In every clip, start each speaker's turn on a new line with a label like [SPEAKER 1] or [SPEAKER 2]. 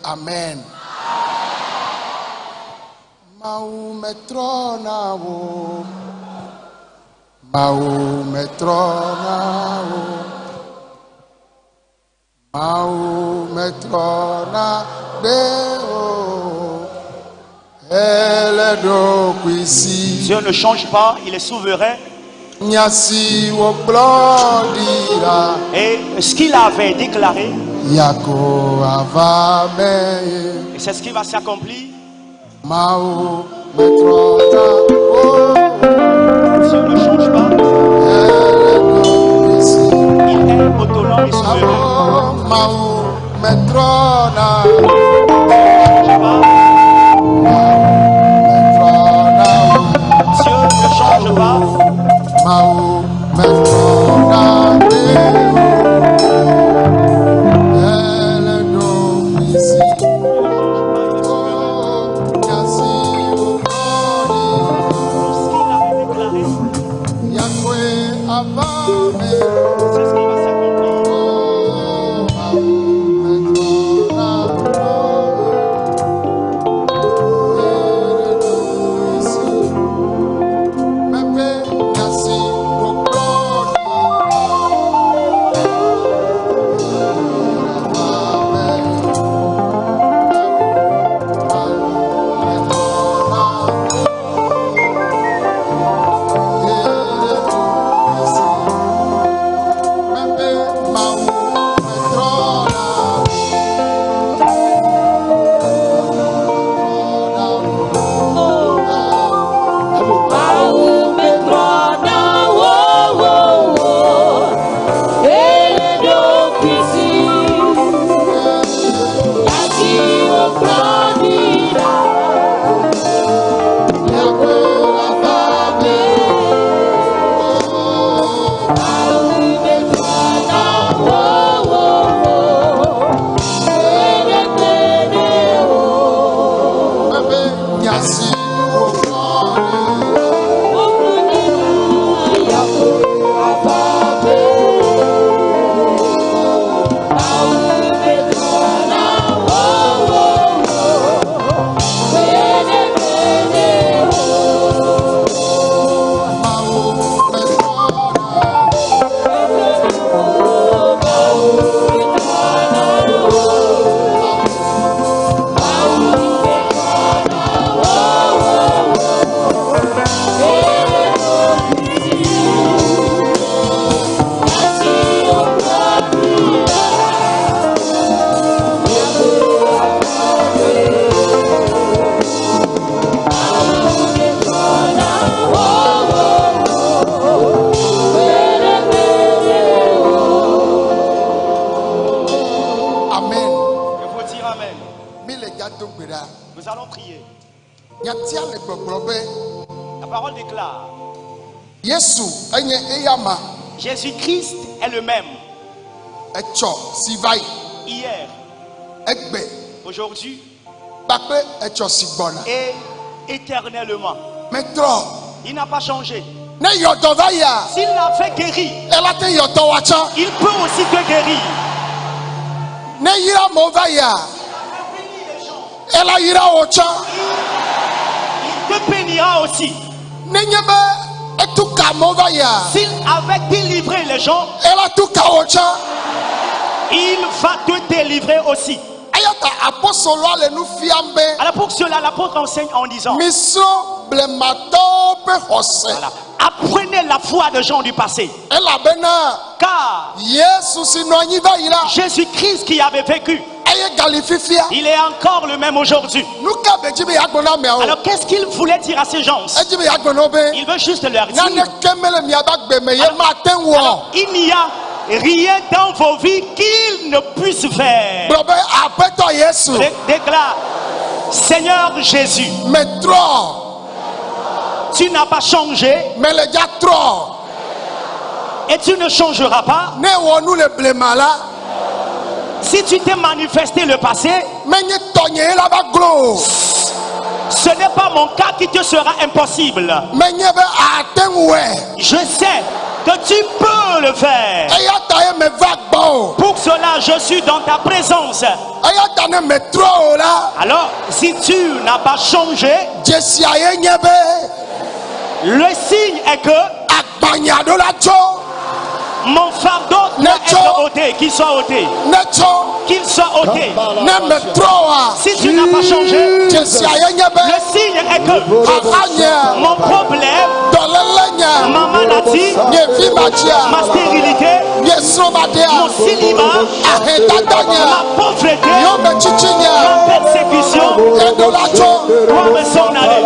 [SPEAKER 1] Amen. Mahometrona wo, Mahometrona wo, Mahometrona deo, elle do kwisi.
[SPEAKER 2] Dieu ne change pas, il est souverain.
[SPEAKER 1] Nyasi wo blodira.
[SPEAKER 2] Et ce qu'il avait déclaré,
[SPEAKER 1] Yako avame.
[SPEAKER 2] et c'est ce qui va s'accomplir.
[SPEAKER 1] Mahometrona wo.
[SPEAKER 2] Dieu ne change pas, il est autonome et souverain.
[SPEAKER 1] Mahometrona.
[SPEAKER 2] Dieu ne change pas.
[SPEAKER 1] Mahometrona. Elle do ici.
[SPEAKER 2] Ce qu'il avait déclaré,
[SPEAKER 1] Yahweh avame.
[SPEAKER 2] c'est ce qui va s'accomplir. Nous allons prier. La parole déclare: Jésus-Christ est le même. Hier, aujourd'hui et éternellement. Il n'a pas changé. S'il l'a fait guérir, il peut aussi te guérir. Il te bénira aussi. S'il avait délivré les gens, il va te délivrer aussi. Alors pour cela, l'apôtre enseigne en disant: voilà. Apprenez la foi des gens du passé. Car Jésus-Christ qui avait vécu, il est encore le même aujourd'hui. Alors qu'est-ce qu'il voulait dire à ces gens? Il veut juste leur dire: alors, il n'y a rien dans vos vies qu'il ne puisse faire. Déclare: Seigneur Jésus, tu n'as pas changé et tu ne changeras pas. Si tu t'es manifesté le passé, ce n'est pas mon cas qui te sera impossible. Je sais que tu peux le faire. Pour cela, je suis dans ta présence. Alors, si tu n'as pas changé, le signe est que mon fardeau doit être ôté, qu'il soit ôté. Qu'il soit ôté. Si tu n'as pas changé, le signe est que mon problème, ma maladie, ma stérilité, mon célibat, ma pauvreté, ma persécution doit me s'en aller.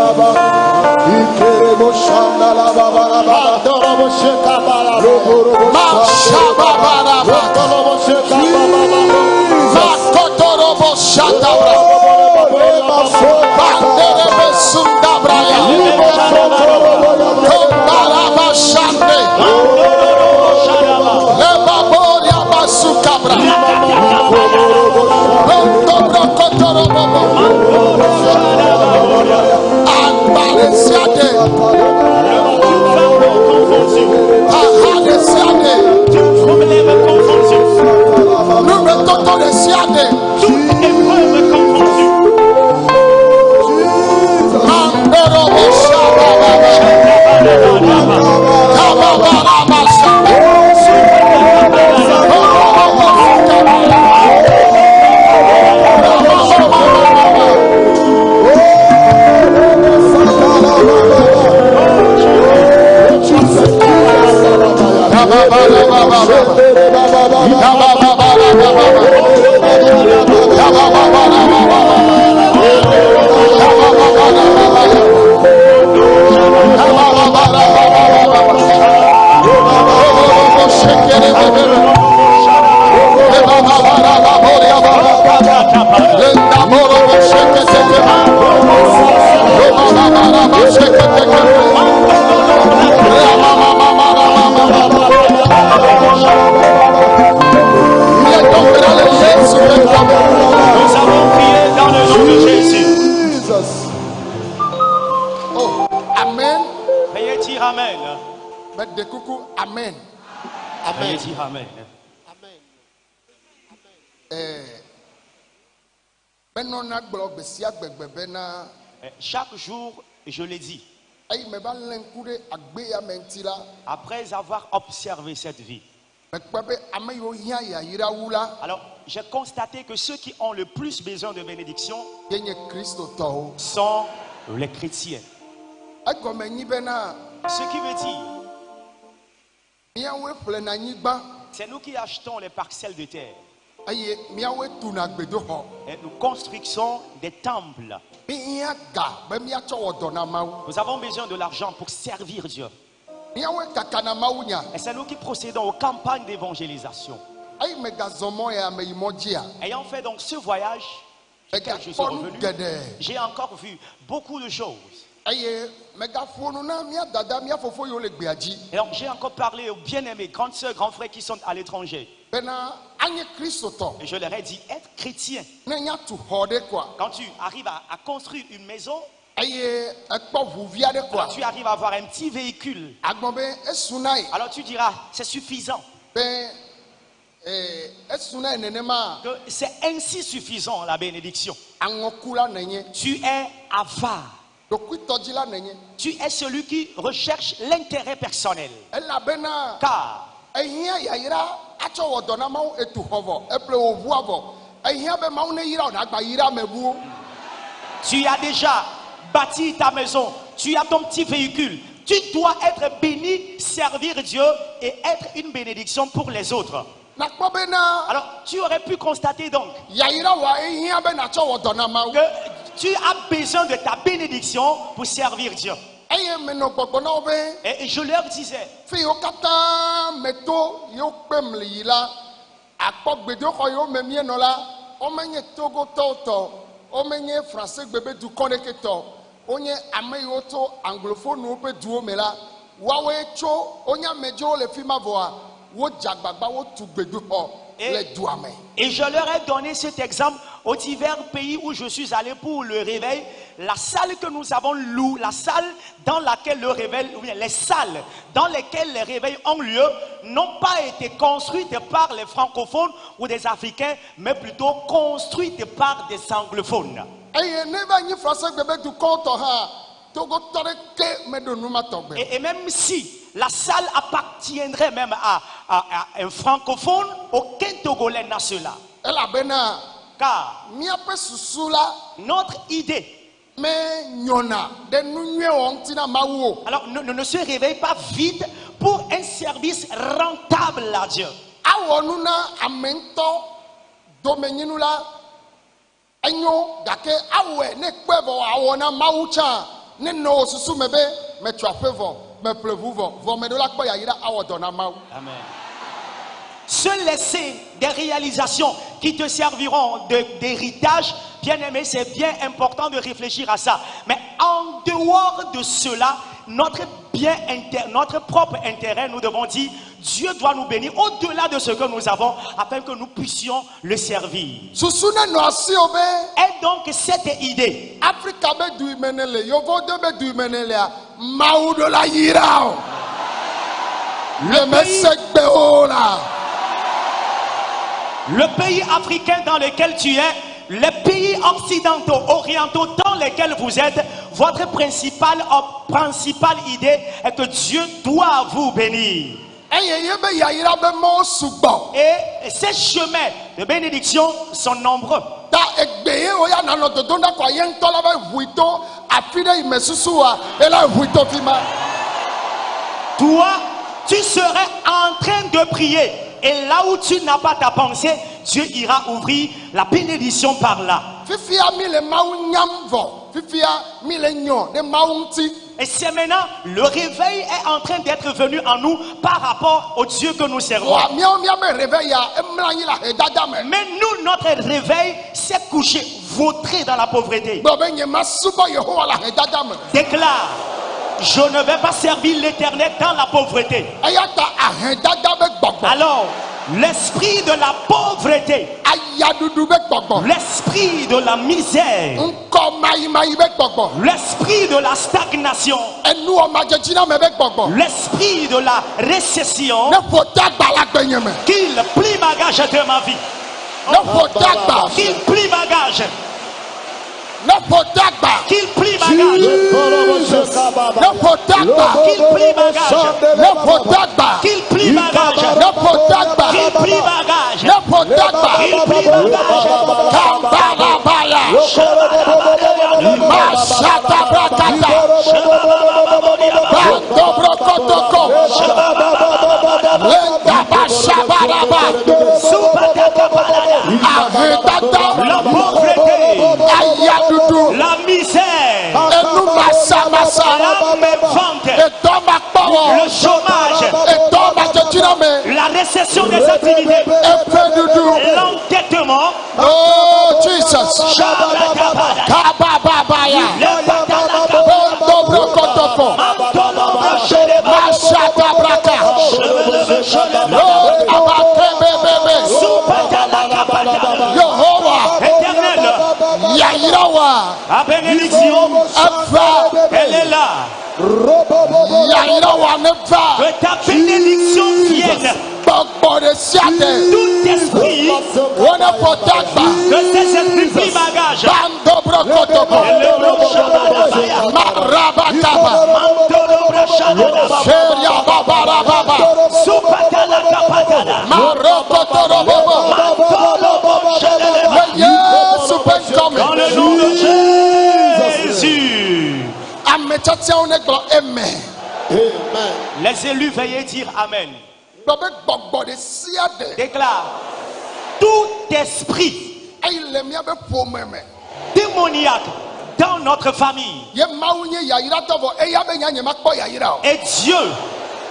[SPEAKER 2] Chaque jour, je l'ai dit, après avoir observé cette vie, alors j'ai constaté que ceux qui ont le plus besoin de bénédiction sont les chrétiens. Ce qui veut dire, c'est nous qui achetons les parcelles de terre. Et nous construisons des temples. Nous avons besoin de l'argent pour servir Dieu. Et c'est nous qui procédons aux campagnes d'évangélisation. Ayant fait donc ce voyage, auquel je suis revenu, j'ai encore vu beaucoup de choses. Et donc j'ai encore parlé aux bien-aimés, grandes soeurs, grands frères qui sont à l'étranger. Et je leur ai dit, être chrétien, quand tu arrives à construire une maison, alors tu arrives à avoir un petit véhicule, alors tu diras, c'est suffisant. C'est ainsi suffisant la bénédiction. Tu es avare. Tu es celui qui recherche l'intérêt personnel. Car tu as déjà bâti ta maison, tu as ton petit véhicule, tu dois être béni, servir Dieu et être une bénédiction pour les autres. Alors tu aurais pu constater donc que tu as besoin de ta bénédiction pour servir Dieu. Et je leur disais,
[SPEAKER 1] le dua me.
[SPEAKER 2] Et je leur ai donné cet exemple aux divers pays où je suis allé pour le réveil. La salle que nous avons louée, la salle dans laquelle le réveil, ou bien les salles dans lesquelles les réveils ont lieu, n'ont pas été construites par les francophones ou des Africains, mais plutôt construites par des anglophones.
[SPEAKER 1] Eye ne ba nyi français bebe du konto ha togo tore ke me do numa togbe.
[SPEAKER 2] Et même si la salle appartiendrait même à un francophone, aucun Togolais n'a cela.
[SPEAKER 1] Ela bena
[SPEAKER 2] Car
[SPEAKER 1] mia pe susula
[SPEAKER 2] notre idée,
[SPEAKER 1] me nyona de nu nwe won tina mawo.
[SPEAKER 2] alors ne se réveille pas vite pour un service rentable à Dieu.
[SPEAKER 1] Awo nu na amento do menyinu la enyo gake awe ne kwevo awo na mawu cha ne no susu mebe me twapevo me plevuvo vo me do la kpo ya yira awo do na mawu.
[SPEAKER 2] Amen. Se laisser des réalisations qui te serviront d'héritage, bien aimé, c'est bien important de réfléchir à ça. Mais en dehors de cela, notre propre intérêt, nous devons dire, Dieu doit nous bénir au-delà de ce que nous avons, afin que nous puissions le servir.
[SPEAKER 1] Susune no asi obe
[SPEAKER 2] Et donc cette idée,
[SPEAKER 1] Africa be du menele yovo de be du menele a mawu do la yira o. Le mesegbe o la.
[SPEAKER 2] le pays africain dans lequel tu es, les pays occidentaux, orientaux dans lesquels vous êtes, votre principale idée est que Dieu doit vous bénir.
[SPEAKER 1] Eye ye be ya yira be mo sugbo.
[SPEAKER 2] Et ces chemins de bénédiction sont nombreux.
[SPEAKER 1] Ta egbeye o ya na no dodo na kwa ye ntola be huito afide imesusu a ela huito fima.
[SPEAKER 2] Toi, tu serais en train de prier. Et là où tu n'as pas ta pensée, Dieu ira ouvrir la bénédiction par là.
[SPEAKER 1] Fifia mi le mawu nyamvo. Fifia mi le nyon de mawu nti.
[SPEAKER 2] Et c'est maintenant, le réveil est en train d'être venu en nous par rapport au Dieu que nous servons.
[SPEAKER 1] Wa mi me réveil ya emlanyi la hedada me.
[SPEAKER 2] Mais nous, notre réveil s'est couché, vautré dans la pauvreté.
[SPEAKER 1] Bo be nye masuba Yehova la hedada me.
[SPEAKER 2] Déclare, je ne vais pas servir l'Éternel dans la pauvreté.
[SPEAKER 1] Ayata ahedada be gbogbo.
[SPEAKER 2] Alors, l'esprit de la pauvreté,
[SPEAKER 1] Ayadudu be gbogbo.
[SPEAKER 2] l'esprit de la misère,
[SPEAKER 1] Nko mayi be gbogbo.
[SPEAKER 2] l'esprit de la stagnation,
[SPEAKER 1] Enu o majejina me be gbogbo.
[SPEAKER 2] l'esprit de la récession,
[SPEAKER 1] Ne fota gbala gbenye me.
[SPEAKER 2] qu'il plie bagage de ma vie,
[SPEAKER 1] Ne fota gba.
[SPEAKER 2] qu'il plie bagage,
[SPEAKER 1] Ne fota gba.
[SPEAKER 2] qu'il plie bagage,
[SPEAKER 1] Ne fota gba.
[SPEAKER 2] qu'il plie bagage,
[SPEAKER 1] Ne fota gba.
[SPEAKER 2] qu'il plie bagage,
[SPEAKER 1] Ne fota gba.
[SPEAKER 2] qu'il plie bagage,
[SPEAKER 1] Ne fota gba.
[SPEAKER 2] qu'il plie bagage.
[SPEAKER 1] Kambalabaya. Masata brakata. Bando brokotoko. Lenda bashabaraba. Ahedada.
[SPEAKER 2] La pauvreté,
[SPEAKER 1] Ayadudu.
[SPEAKER 2] la misère,
[SPEAKER 1] Enu masa.
[SPEAKER 2] la mévente,
[SPEAKER 1] Etoma power.
[SPEAKER 2] le chômage,
[SPEAKER 1] Etoma jejina me.
[SPEAKER 2] la récession des activités,
[SPEAKER 1] Epedudu.
[SPEAKER 2] l'endettement,
[SPEAKER 1] Oh Jesus. Kabababaya. Bando brokotoko. Masata braka. Lord abakebebebe. Yehova.
[SPEAKER 2] éternel,
[SPEAKER 1] Yairawa.
[SPEAKER 2] la bénédiction,
[SPEAKER 1] Eva.
[SPEAKER 2] elle est là.
[SPEAKER 1] Yairawa neva.
[SPEAKER 2] Que ta bénédiction vienne.
[SPEAKER 1] Gbogbo de siate.
[SPEAKER 2] Tout esprit,
[SPEAKER 1] Wona potagba.
[SPEAKER 2] que ces esprits plient bagage.
[SPEAKER 1] Bando brokotoko. Marabakaba. Sheria babarababa. Marokotorobobo. Yesu
[SPEAKER 2] Dans
[SPEAKER 1] penkome.
[SPEAKER 2] le nom de Jésus.
[SPEAKER 1] Amechatia onegbo amen.
[SPEAKER 2] Les élus, veuillez dire Amen.
[SPEAKER 1] Lobe gbogbo de siade.
[SPEAKER 2] Déclare, tout esprit
[SPEAKER 1] Aile mia be pomeme.
[SPEAKER 2] démoniaque dans notre famille,
[SPEAKER 1] Ye maunye yaira tovo eya be nyanye makpo yaira.
[SPEAKER 2] et Dieu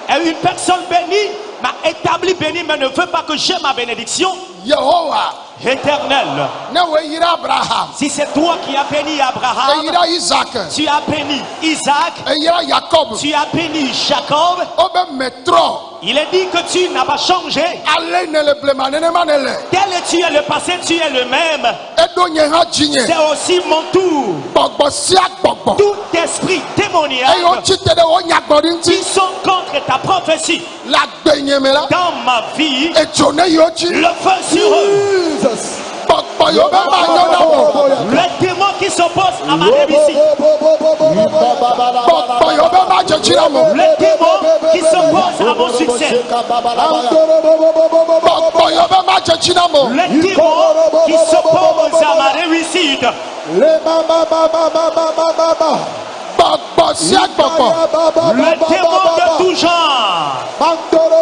[SPEAKER 2] est une personne bénie, m'a établi béni, mais ne veut pas que j'ai ma bénédiction.
[SPEAKER 1] Yehova.
[SPEAKER 2] Éternel,
[SPEAKER 1] ne weyira Abraham,
[SPEAKER 2] si c'est toi qui as béni Abraham,
[SPEAKER 1] eyira Isaac,
[SPEAKER 2] tu as béni Isaac,
[SPEAKER 1] eyira Jacob,
[SPEAKER 2] tu as béni Jacob.
[SPEAKER 1] obe metro.
[SPEAKER 2] Il est dit que tu n'as pas changé.
[SPEAKER 1] Ale ne le blema nenema ne le.
[SPEAKER 2] Tel tu es le passé, tu es le même.
[SPEAKER 1] Edo nye ha dzinye.
[SPEAKER 2] C'est aussi mon tour.
[SPEAKER 1] Gbɔgbɔ sia gbɔgbɔ.
[SPEAKER 2] Tout esprit
[SPEAKER 1] Eye
[SPEAKER 2] démoniaque
[SPEAKER 1] wotsi te ɖe wo nyagbɔɖi ŋuti.
[SPEAKER 2] qui sont contre ta prophétie
[SPEAKER 1] Le agbenye me la.
[SPEAKER 2] dans ma vie,
[SPEAKER 1] Edzo ne yiwo dzi.
[SPEAKER 2] le feu sur eux.
[SPEAKER 1] Gbɔgbɔ yiwo be ma nyɔ na wo.
[SPEAKER 2] Les démons qui s'opposent à ma réussite,
[SPEAKER 1] Gbɔgbɔ yiwo be ma dzedzi na mo.
[SPEAKER 2] les démons qui s'opposent à mon succès,
[SPEAKER 1] Gbɔgbɔ yiwo be ma dzedzi na mo.
[SPEAKER 2] les démons qui s'opposent à ma réussite,
[SPEAKER 1] Gbɔgbɔ sia gbɔgbɔ.
[SPEAKER 2] le démon de tout genre,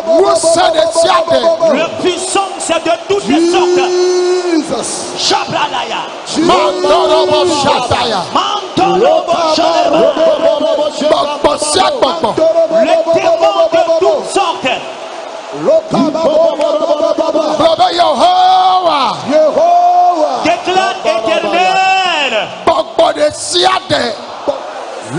[SPEAKER 1] Wusẽ ɖe sia ɖe.
[SPEAKER 2] le puissance de toutes les sortes. Shabradaya,
[SPEAKER 1] Mandorobo shataya.
[SPEAKER 2] Mantolobo Shaleba,
[SPEAKER 1] Gbɔgbɔ sia gbɔgbɔ.
[SPEAKER 2] le démon de toutes sortes.
[SPEAKER 1] Gblɔ be Yehowa.
[SPEAKER 2] Déclare éternel,
[SPEAKER 1] Gbɔgbɔ ɖe sia ɖe.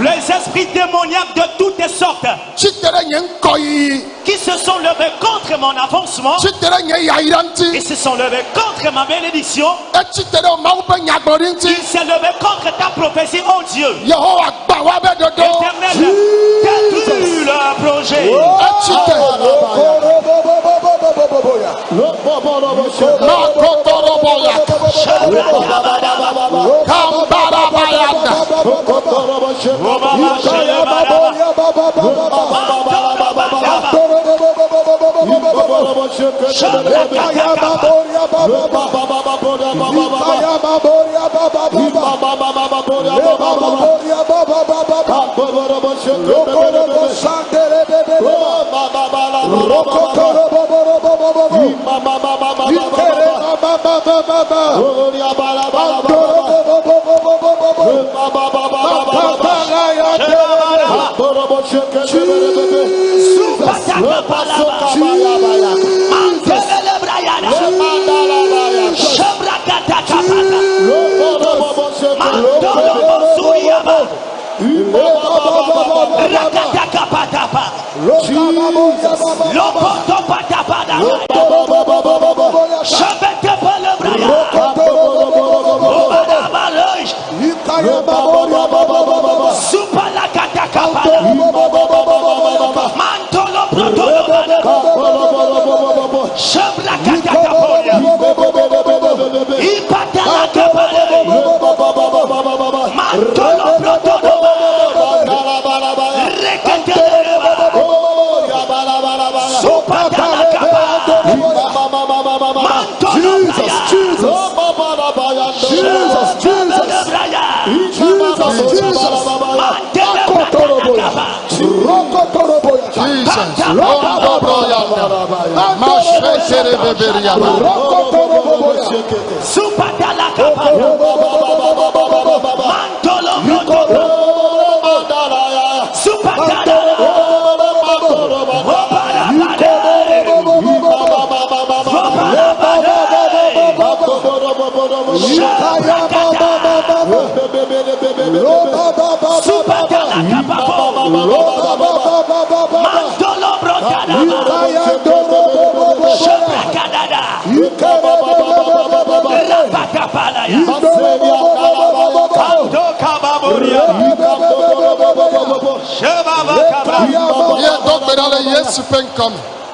[SPEAKER 2] les esprits démoniaques de toutes sortes
[SPEAKER 1] Tsi te ɖe nye ŋkɔyiyi.
[SPEAKER 2] qui se sont levés contre mon avancement
[SPEAKER 1] Tsi te ɖe nye yayira
[SPEAKER 2] et
[SPEAKER 1] ŋuti.
[SPEAKER 2] se sont levés contre ma bénédiction.
[SPEAKER 1] Etsi te ɖe Mawu ƒe nyagbɔɖi
[SPEAKER 2] Il
[SPEAKER 1] ŋuti.
[SPEAKER 2] s'est levé contre ta prophétie, oh Dieu.
[SPEAKER 1] Yehowa gba woabe ɖoɖo.
[SPEAKER 2] Éternel, détruis leur projet.
[SPEAKER 1] Etsi te. Makotorobo ya. Kambarabayada.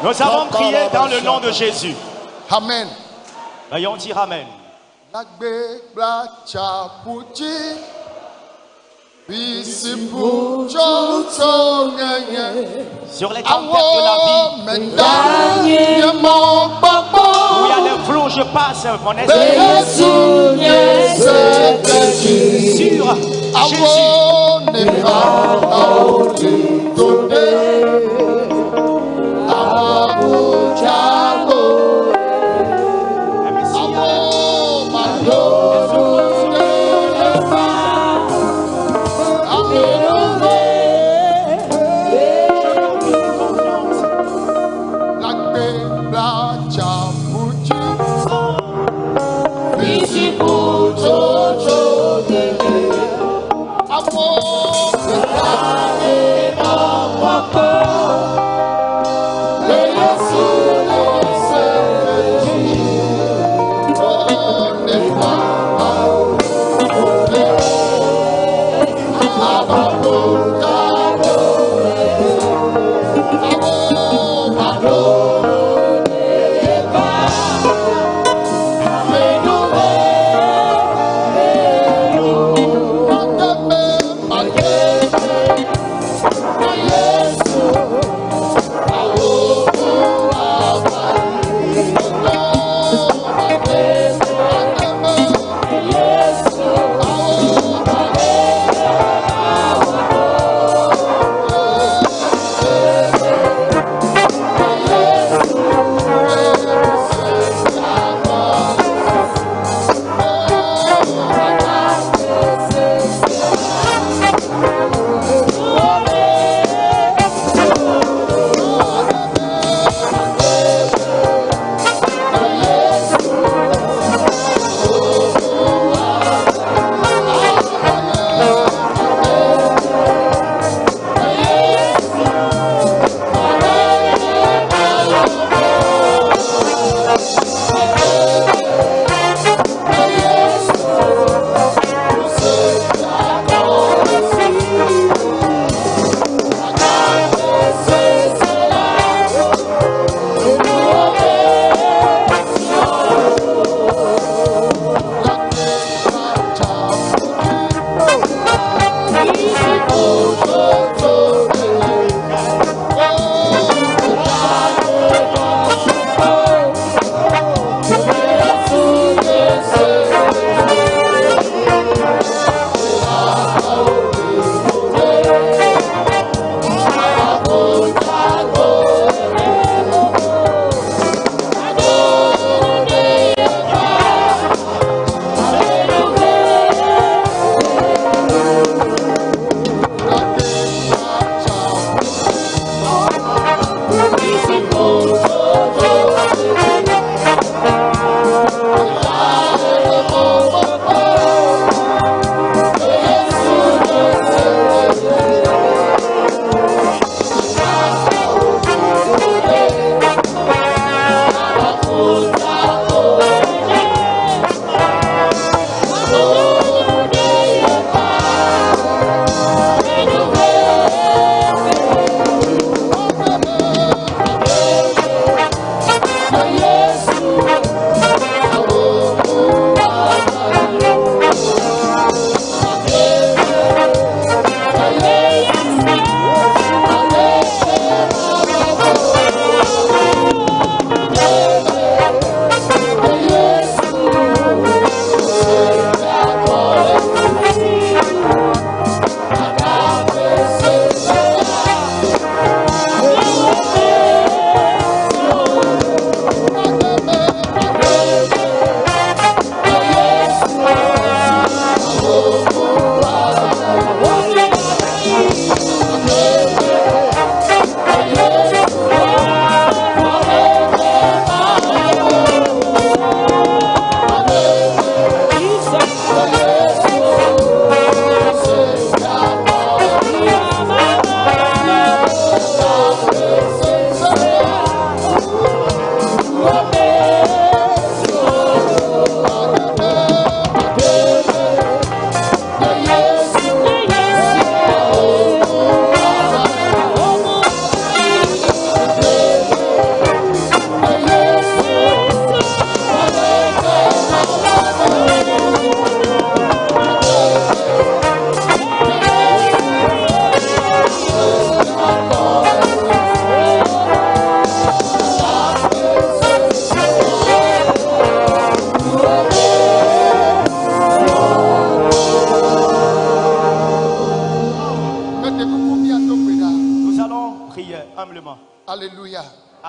[SPEAKER 2] Nous avons prié dans le nom de Jésus.
[SPEAKER 1] Amen.
[SPEAKER 2] Veuillons dire Amen. Sur les tempêtes de la vie, où il y a des flots, je passe mon esprit sur Jésus.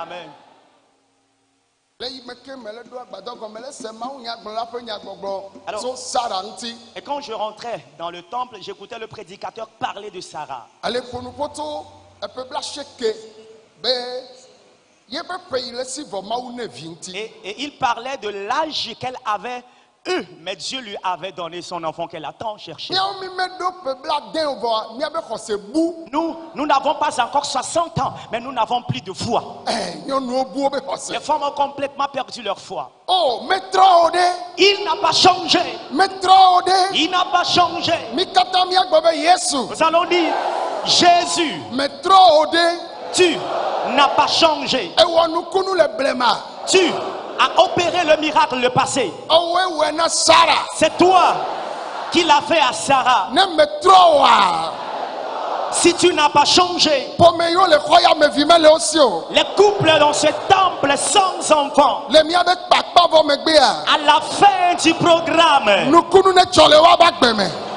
[SPEAKER 2] Amen. Alors, et quand je rentrais dans le temple, j'écoutais le prédicateur parler de Sarah. Et il parlait de l'âge qu'elle avait eu, mais Dieu lui avait donné son enfant qu'elle a tant cherché. Nous n'avons pas encore 60 ans, mais nous n'avons plus de foi. Les femmes ont complètement perdu leur foi. Il n'a pas changé. Il n'a pas changé. Nous allons dire, Jésus, tu n'as pas changé. Tu as opéré le miracle le passé. C'est toi qui l'as fait à Sarah. Si tu n'as pas changé, les couples dans ce temple sans enfants, à la fin du programme,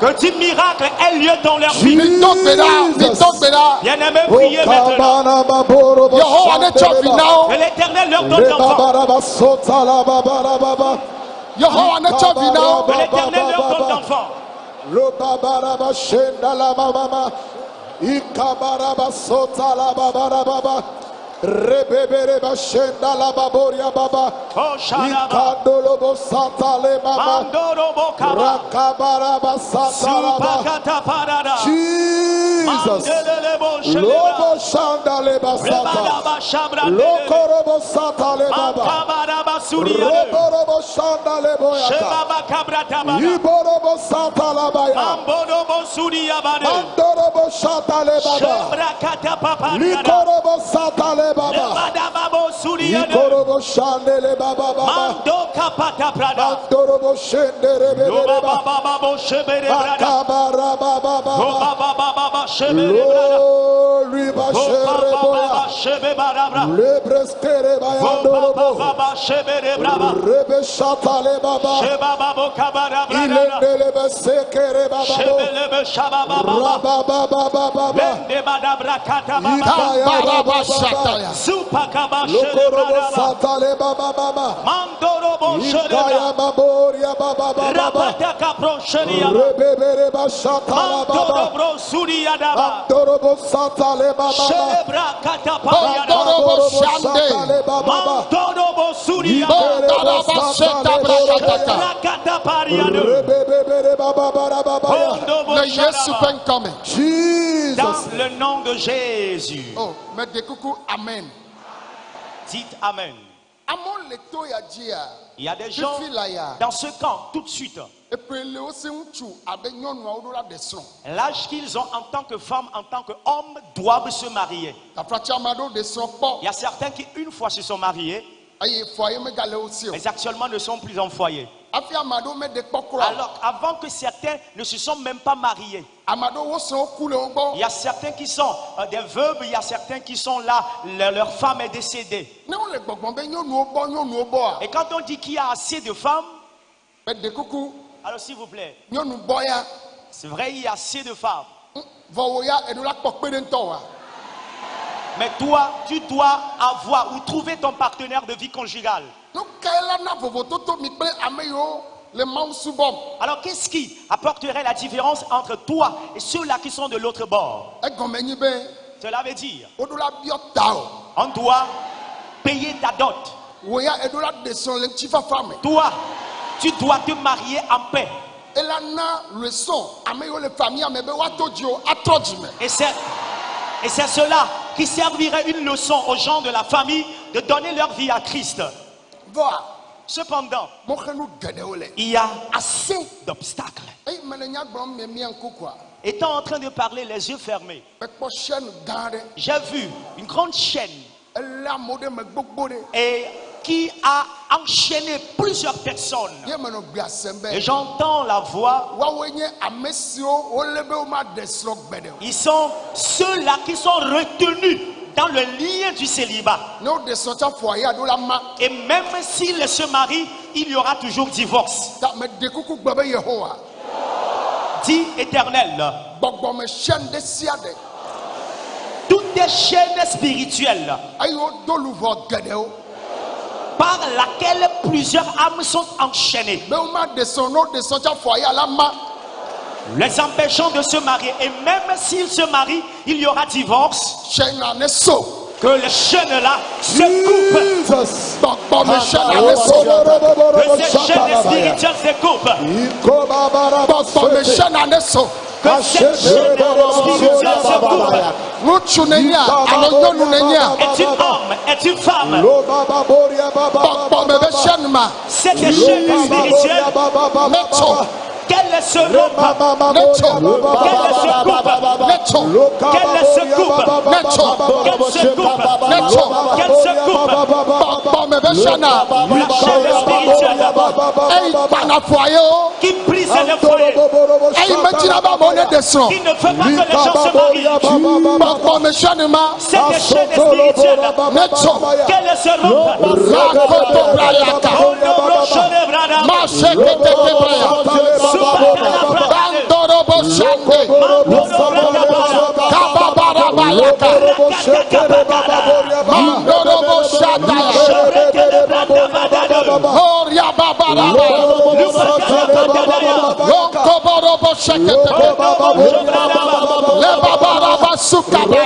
[SPEAKER 2] que du miracle ait lieu dans leur vie. Bien-aimés, priez maintenant. Que l'Éternel leur donne l'enfant. Que l'Éternel leur donne l'enfant.
[SPEAKER 3] Ikabaraba sota la babaraba rebebere bashenda la baboria baba ikandolo sata le baba rakabaraba sata la baba Jesus lobo shanda le basata lokorobo sata le baba roborobo shanda le boyata iborobo sata la baya mandorobo sata le baba likorobo sata le baba likorobo shande le baba baba mandorobo shende rebe baba akabara baba baba Glory bashere boya le brestere bayandorobo rebe shata le baba ilende le besekere baba baba baba lokorobo satale baba baba ikaya baboria baba baba rebebere bashatala baba mandorobo satale baba mandorobo satale baba rebebere baba baba Jesus.
[SPEAKER 2] Dans le nom de Jésus.
[SPEAKER 1] Oh, mais des coucou, amen.
[SPEAKER 2] Dites amen. Il y a des gens dans ce camp tout de suite. L'âge qu'ils ont en tant que femme, en tant qu'homme, doivent se marier. Il y a certains qui une fois se sont mariés, mais actuellement ne sont plus en foyer. Alors avant que certains ne se sont même pas mariés. Il y a certains qui sont des veuves, il y a certains qui sont là, leur femme est décédée. Et quand on dit qu'il y a assez de femmes, alors s'il vous plaît, c'est vrai, il y a assez de femmes. Mais toi, tu dois avoir ou trouver ton partenaire de vie conjugale. Alors qu'est-ce qui apporterait la différence entre toi et ceux-là qui sont de l'autre bord? Cela veut dire on doit payer ta dot. Toi, tu dois te marier en paix. Et c'est cela qui servirait une leçon aux gens de la famille de donner leur vie à Christ. Cependant, il y a assez d'obstacles. Étant en train de parler les yeux fermés, j'ai vu une grande chaîne et qui a enchaîné plusieurs personnes. Et j'entends la voix. Ils sont ceux-là qui sont retenus dans le lien du célibat. Et même s'ils se marient, il y aura toujours divorce. Dit Éternel, toute des chaînes spirituelles
[SPEAKER 1] ayi wodo luvɔ geɖewo
[SPEAKER 2] par laquelle plusieurs âmes sont enchaînées,
[SPEAKER 1] be woma desɔn no desɔn tsa fɔ ayi ala ma
[SPEAKER 2] les empêchant de se marier. Et même s'ils se marient, il y aura divorce.
[SPEAKER 1] chaîne la ne so
[SPEAKER 2] Que les chaînes-là se coupent.
[SPEAKER 3] Jesus.
[SPEAKER 1] gbɔgbɔ me chaîne la ne so
[SPEAKER 2] Que ces chaînes spirituelles se coupent.
[SPEAKER 1] gbɔgbɔ me chaîne la ne so
[SPEAKER 2] Que ces chaînes spirituelles se coupent.
[SPEAKER 1] ŋutsu nenye alo nyɔnu nenye
[SPEAKER 2] Est une homme, est une femme.
[SPEAKER 1] gbɔgbɔ me be chaîne ma
[SPEAKER 2] C'est des chaînes spirituelles.
[SPEAKER 1] ne tso
[SPEAKER 2] Qu'elles se rompent.
[SPEAKER 1] ne tso
[SPEAKER 2] Qu'elles se coupent.
[SPEAKER 1] ne tso
[SPEAKER 2] Qu'elles se coupent.
[SPEAKER 1] ne tso
[SPEAKER 2] Qu'elles se coupent.
[SPEAKER 1] ne tso
[SPEAKER 2] Qu'elles se coupent.
[SPEAKER 1] gbɔgbɔ me be chaîne
[SPEAKER 2] La chaîne spirituelle
[SPEAKER 1] eyi gbana fɔ aye o
[SPEAKER 2] qui brise le foyer.
[SPEAKER 1] eyi medzina be amewo ne de srɔ̃
[SPEAKER 2] Qui ne fait pas que les gens se marient.
[SPEAKER 1] gbɔgbɔ me chaîne ma
[SPEAKER 2] C'est des chaînes spirituelles.
[SPEAKER 1] ne tso
[SPEAKER 2] Qu'elles se rompent.
[SPEAKER 1] makoto brayaka masekete braya bandorobo shande kababarabayaka mandorobo shataya horia babaraba yonkoborobo shekete lebabaraba sukaba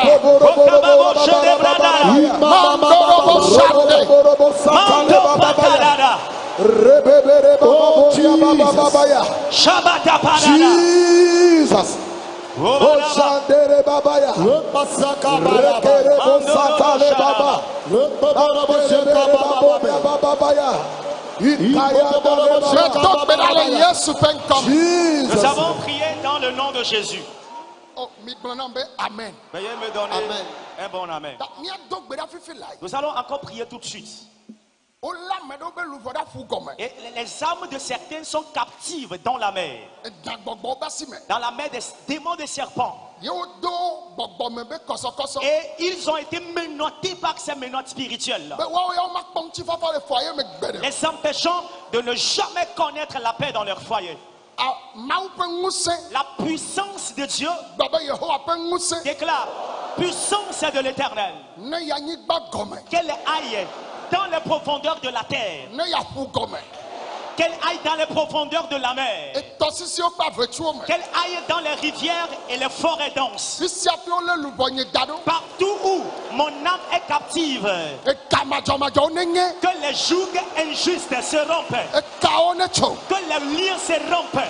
[SPEAKER 1] mandorobo shande
[SPEAKER 3] Jesus. Oshandere babaya. Rekere bosatale baba. Babaya.
[SPEAKER 1] je tombe dans le Yesu penkam
[SPEAKER 2] Nous
[SPEAKER 3] Jesus.
[SPEAKER 2] avons prié dans le nom de Jésus.
[SPEAKER 1] oh mi gbɔna be amen
[SPEAKER 2] Veuillez me donner
[SPEAKER 1] Amen.
[SPEAKER 2] un bon amen.
[SPEAKER 1] da mia do gbeda fifi la
[SPEAKER 2] Nous allons encore prier tout de suite.
[SPEAKER 1] o la me do be luvɔ da fu gɔmɛ
[SPEAKER 2] Et les âmes de certains sont captives dans la mer.
[SPEAKER 1] dagbɔgbɔ ba si me
[SPEAKER 2] Dans la mer des démons des serpents.
[SPEAKER 1] yewo do gbɔgbɔ me be kɔsɔkɔsɔ
[SPEAKER 2] Et ils ont été menottés par ces menottes spirituelles.
[SPEAKER 1] be woawo ya wo ma kpɔ ŋuti fafa le fɔ aye me gbe de
[SPEAKER 2] Les empêchant de ne jamais connaître la paix dans leur foyer.
[SPEAKER 1] a mawu ƒe ŋusẽ
[SPEAKER 2] La puissance de Dieu
[SPEAKER 1] gba be yehowa ƒe ŋusẽ
[SPEAKER 2] déclare puissance de l'Éternel.
[SPEAKER 1] ne ya anyigba gɔmɛ
[SPEAKER 2] Qu'elle aille dans les profondeurs de la terre.
[SPEAKER 1] ne ya ƒu gɔmɛ
[SPEAKER 2] Qu'elle aille dans les profondeurs de la mer.
[SPEAKER 1] etɔsisiwo ƒe avetuwo me
[SPEAKER 2] Qu'elle aille dans les rivières et les forêts denses.
[SPEAKER 1] fi sia fi wole luvɔ nye da ɖo
[SPEAKER 2] Partout où mon âme est captive,
[SPEAKER 1] eka madzɔmadzɔwo ne nye
[SPEAKER 2] que les jougs injustes se rompent,
[SPEAKER 1] ekawo ne tso
[SPEAKER 2] que les liens se rompent.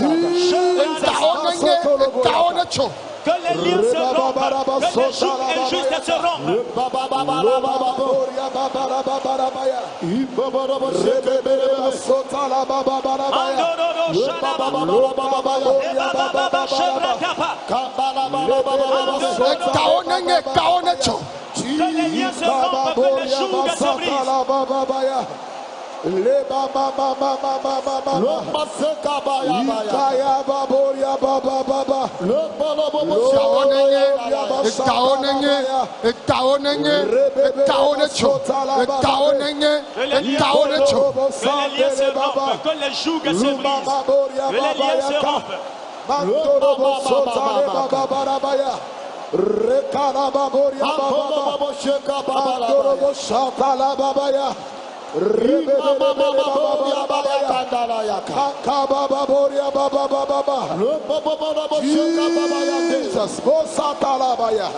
[SPEAKER 1] ekawo ne nye ekawo ne tso
[SPEAKER 2] Que les liens se rompent, que les jougs injustes se rompent.
[SPEAKER 1] ekawo ne nye ekawo ne tso
[SPEAKER 2] Que les liens se rompent, que les jougs se brisent.
[SPEAKER 1] ekawo ne nye ekawo ne nye ekawo ne nye ekawo ne tso ekawo ne nye ekawo ne tso
[SPEAKER 2] Que les liens se rompent, que les jougs se brisent. Que les liens se rompent.
[SPEAKER 3] Jesus, go Satalabaya.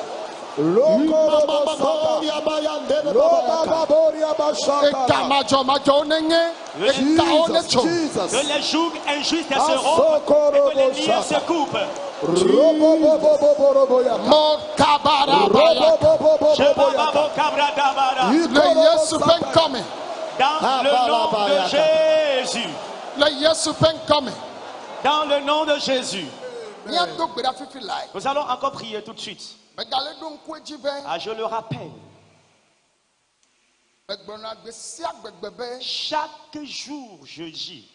[SPEAKER 1] eka madzɔmadzɔwo ne nye ekawo ne tso
[SPEAKER 3] Jesus.
[SPEAKER 2] Que les jougs injustes se rompent et que les liens se coupent.
[SPEAKER 1] mo kabarabaya
[SPEAKER 2] Shebababo kabradabara.
[SPEAKER 1] le Yesu ƒe ŋkɔme
[SPEAKER 2] Dans le nom de Jésus.
[SPEAKER 1] le Yesu ƒe ŋkɔme
[SPEAKER 2] Dans le nom de Jésus.
[SPEAKER 1] míado gbe ɖa fifi lae
[SPEAKER 2] Nous allons encore prier tout de suite.
[SPEAKER 1] megale ɖo ŋku edzi be
[SPEAKER 2] Ah, je le rappelle,
[SPEAKER 1] megblɔna gbe sia gbegbe be
[SPEAKER 2] chaque jour je dis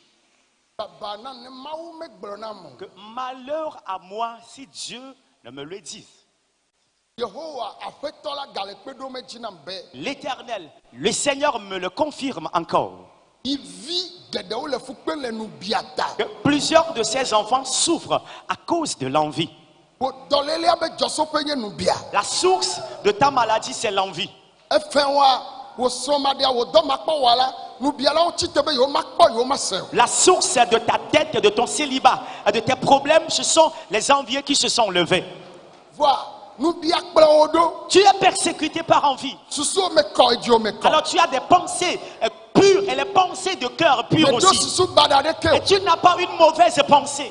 [SPEAKER 1] baba na ne mawu megblɔna mo
[SPEAKER 2] que malheur à moi si Dieu ne me le dise.
[SPEAKER 1] yehowa aƒetɔ la gale kpe ɖom edzi nam be
[SPEAKER 2] L'Éternel, le Seigneur me le confirme encore.
[SPEAKER 1] ivi geɖewo le fu kpe le nu bia ta
[SPEAKER 2] Que plusieurs de ses enfants souffrent à cause de l'envie. La source de ta maladie, c'est l'envie. La source de ta dette, de ton célibat, de tes problèmes, ce sont les envieux qui se sont levés. Tu es persécuté par envie. Alors tu as des pensées pures et les pensées de cœur pur aussi. Et tu n'as pas une mauvaise pensée.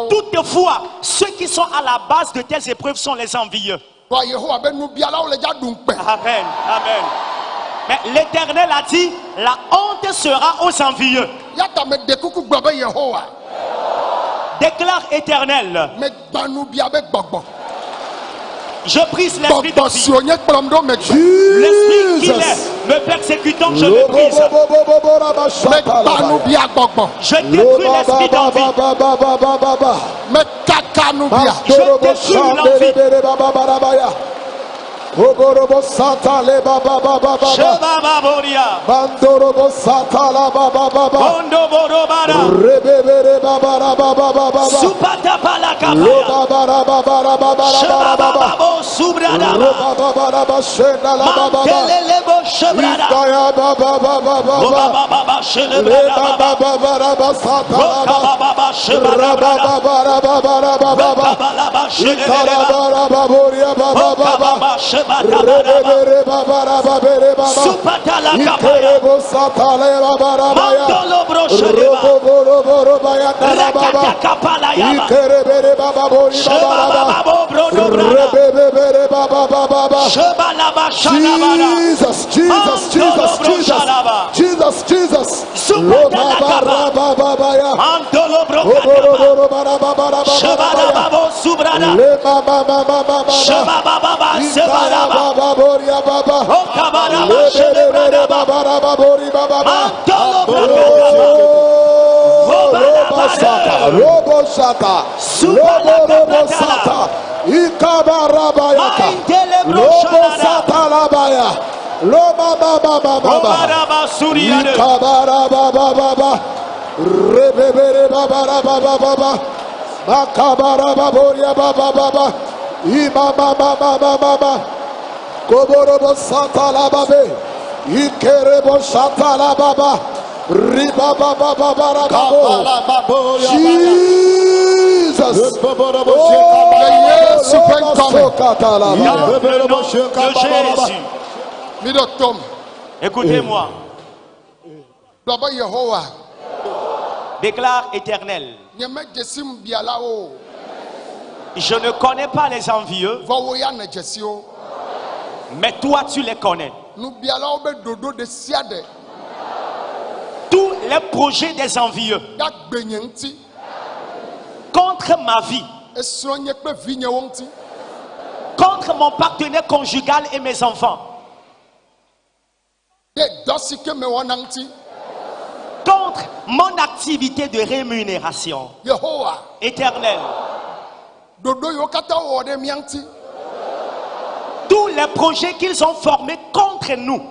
[SPEAKER 2] Toutefois, ceux qui sont à la base de tes épreuves sont les envieux. Amen, amen. Mais l'Éternel a dit, la honte sera aux envieux. Déclare Éternel. Je brise l'esprit d'envie. L'esprit qui est me persécutant, je le brise. Je détruis l'esprit d'envie. Je détruis l'envie.
[SPEAKER 3] Oborobo sata le baba baba baba Bandorobo sata la baba baba Rebebere baba baba baba
[SPEAKER 2] Supata pala
[SPEAKER 3] baba baba baba baba baba shenda la baba Ikaya baba baba baba Le baba baba sata la baba Rababa baba baba Ikara baba boria baba baba Rebere baba baba
[SPEAKER 2] Supatala
[SPEAKER 3] Ikerebo satale baba baba Robo robo baya baba Ikerebere baba bori baba Rebebere baba baba Jesus Jesus Jesus Jesus Jesus Jesus Lo baba baba ya Robo baba baba Le baba baba baba Baba Boria Baba Baba Bori Baba Robo Sata Robo Sata Ikabara Yaka Robo Sata Labaya Loba Baba Baba Ikabara Baba Rebebere Baba Baba Makabara Baboria Baba Imama Baba Koborobo sata la babe, Ikerebo sata la baba, Riba baba baba baba, Jesus,
[SPEAKER 2] Écoutez-moi. Déclare Éternel. Je ne connais pas les envieux. Mais toi, tu les connais. Tous les projets des envieux contre ma vie, contre mon partenaire conjugal et mes enfants, contre mon activité de rémunération, Éternel, tous les projets qu'ils ont formés contre nous,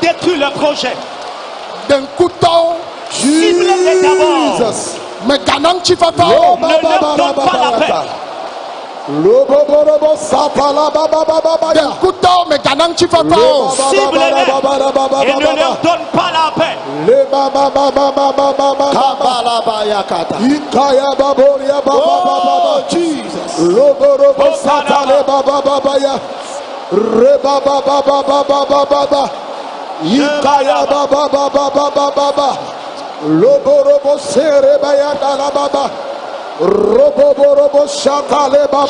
[SPEAKER 2] détruis le projet. Cible-les d'abord. Ne leur donne pas la paix. Cible-les et ne leur donne pas la paix.
[SPEAKER 3] Ikaya baba baba baba Loborobo sere bayanda la baba Robo shatale baba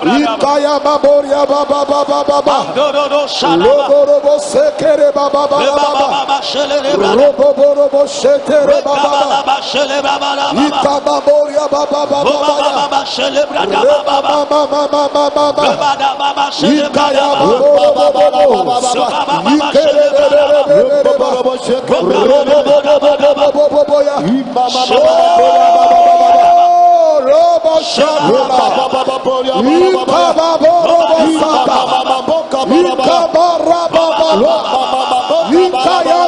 [SPEAKER 3] Ikaya baboria baba baba Loborobo sekere baba baba Robo shetere baba Ikaba boria baba baba Ikaya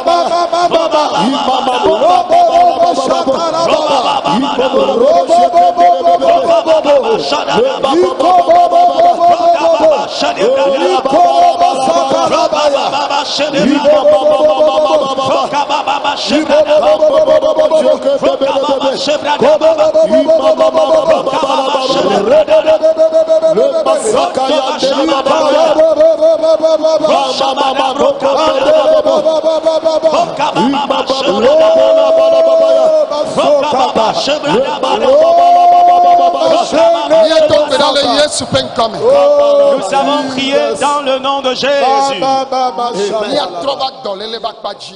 [SPEAKER 2] Nous avons prié dans le nom de Jésus.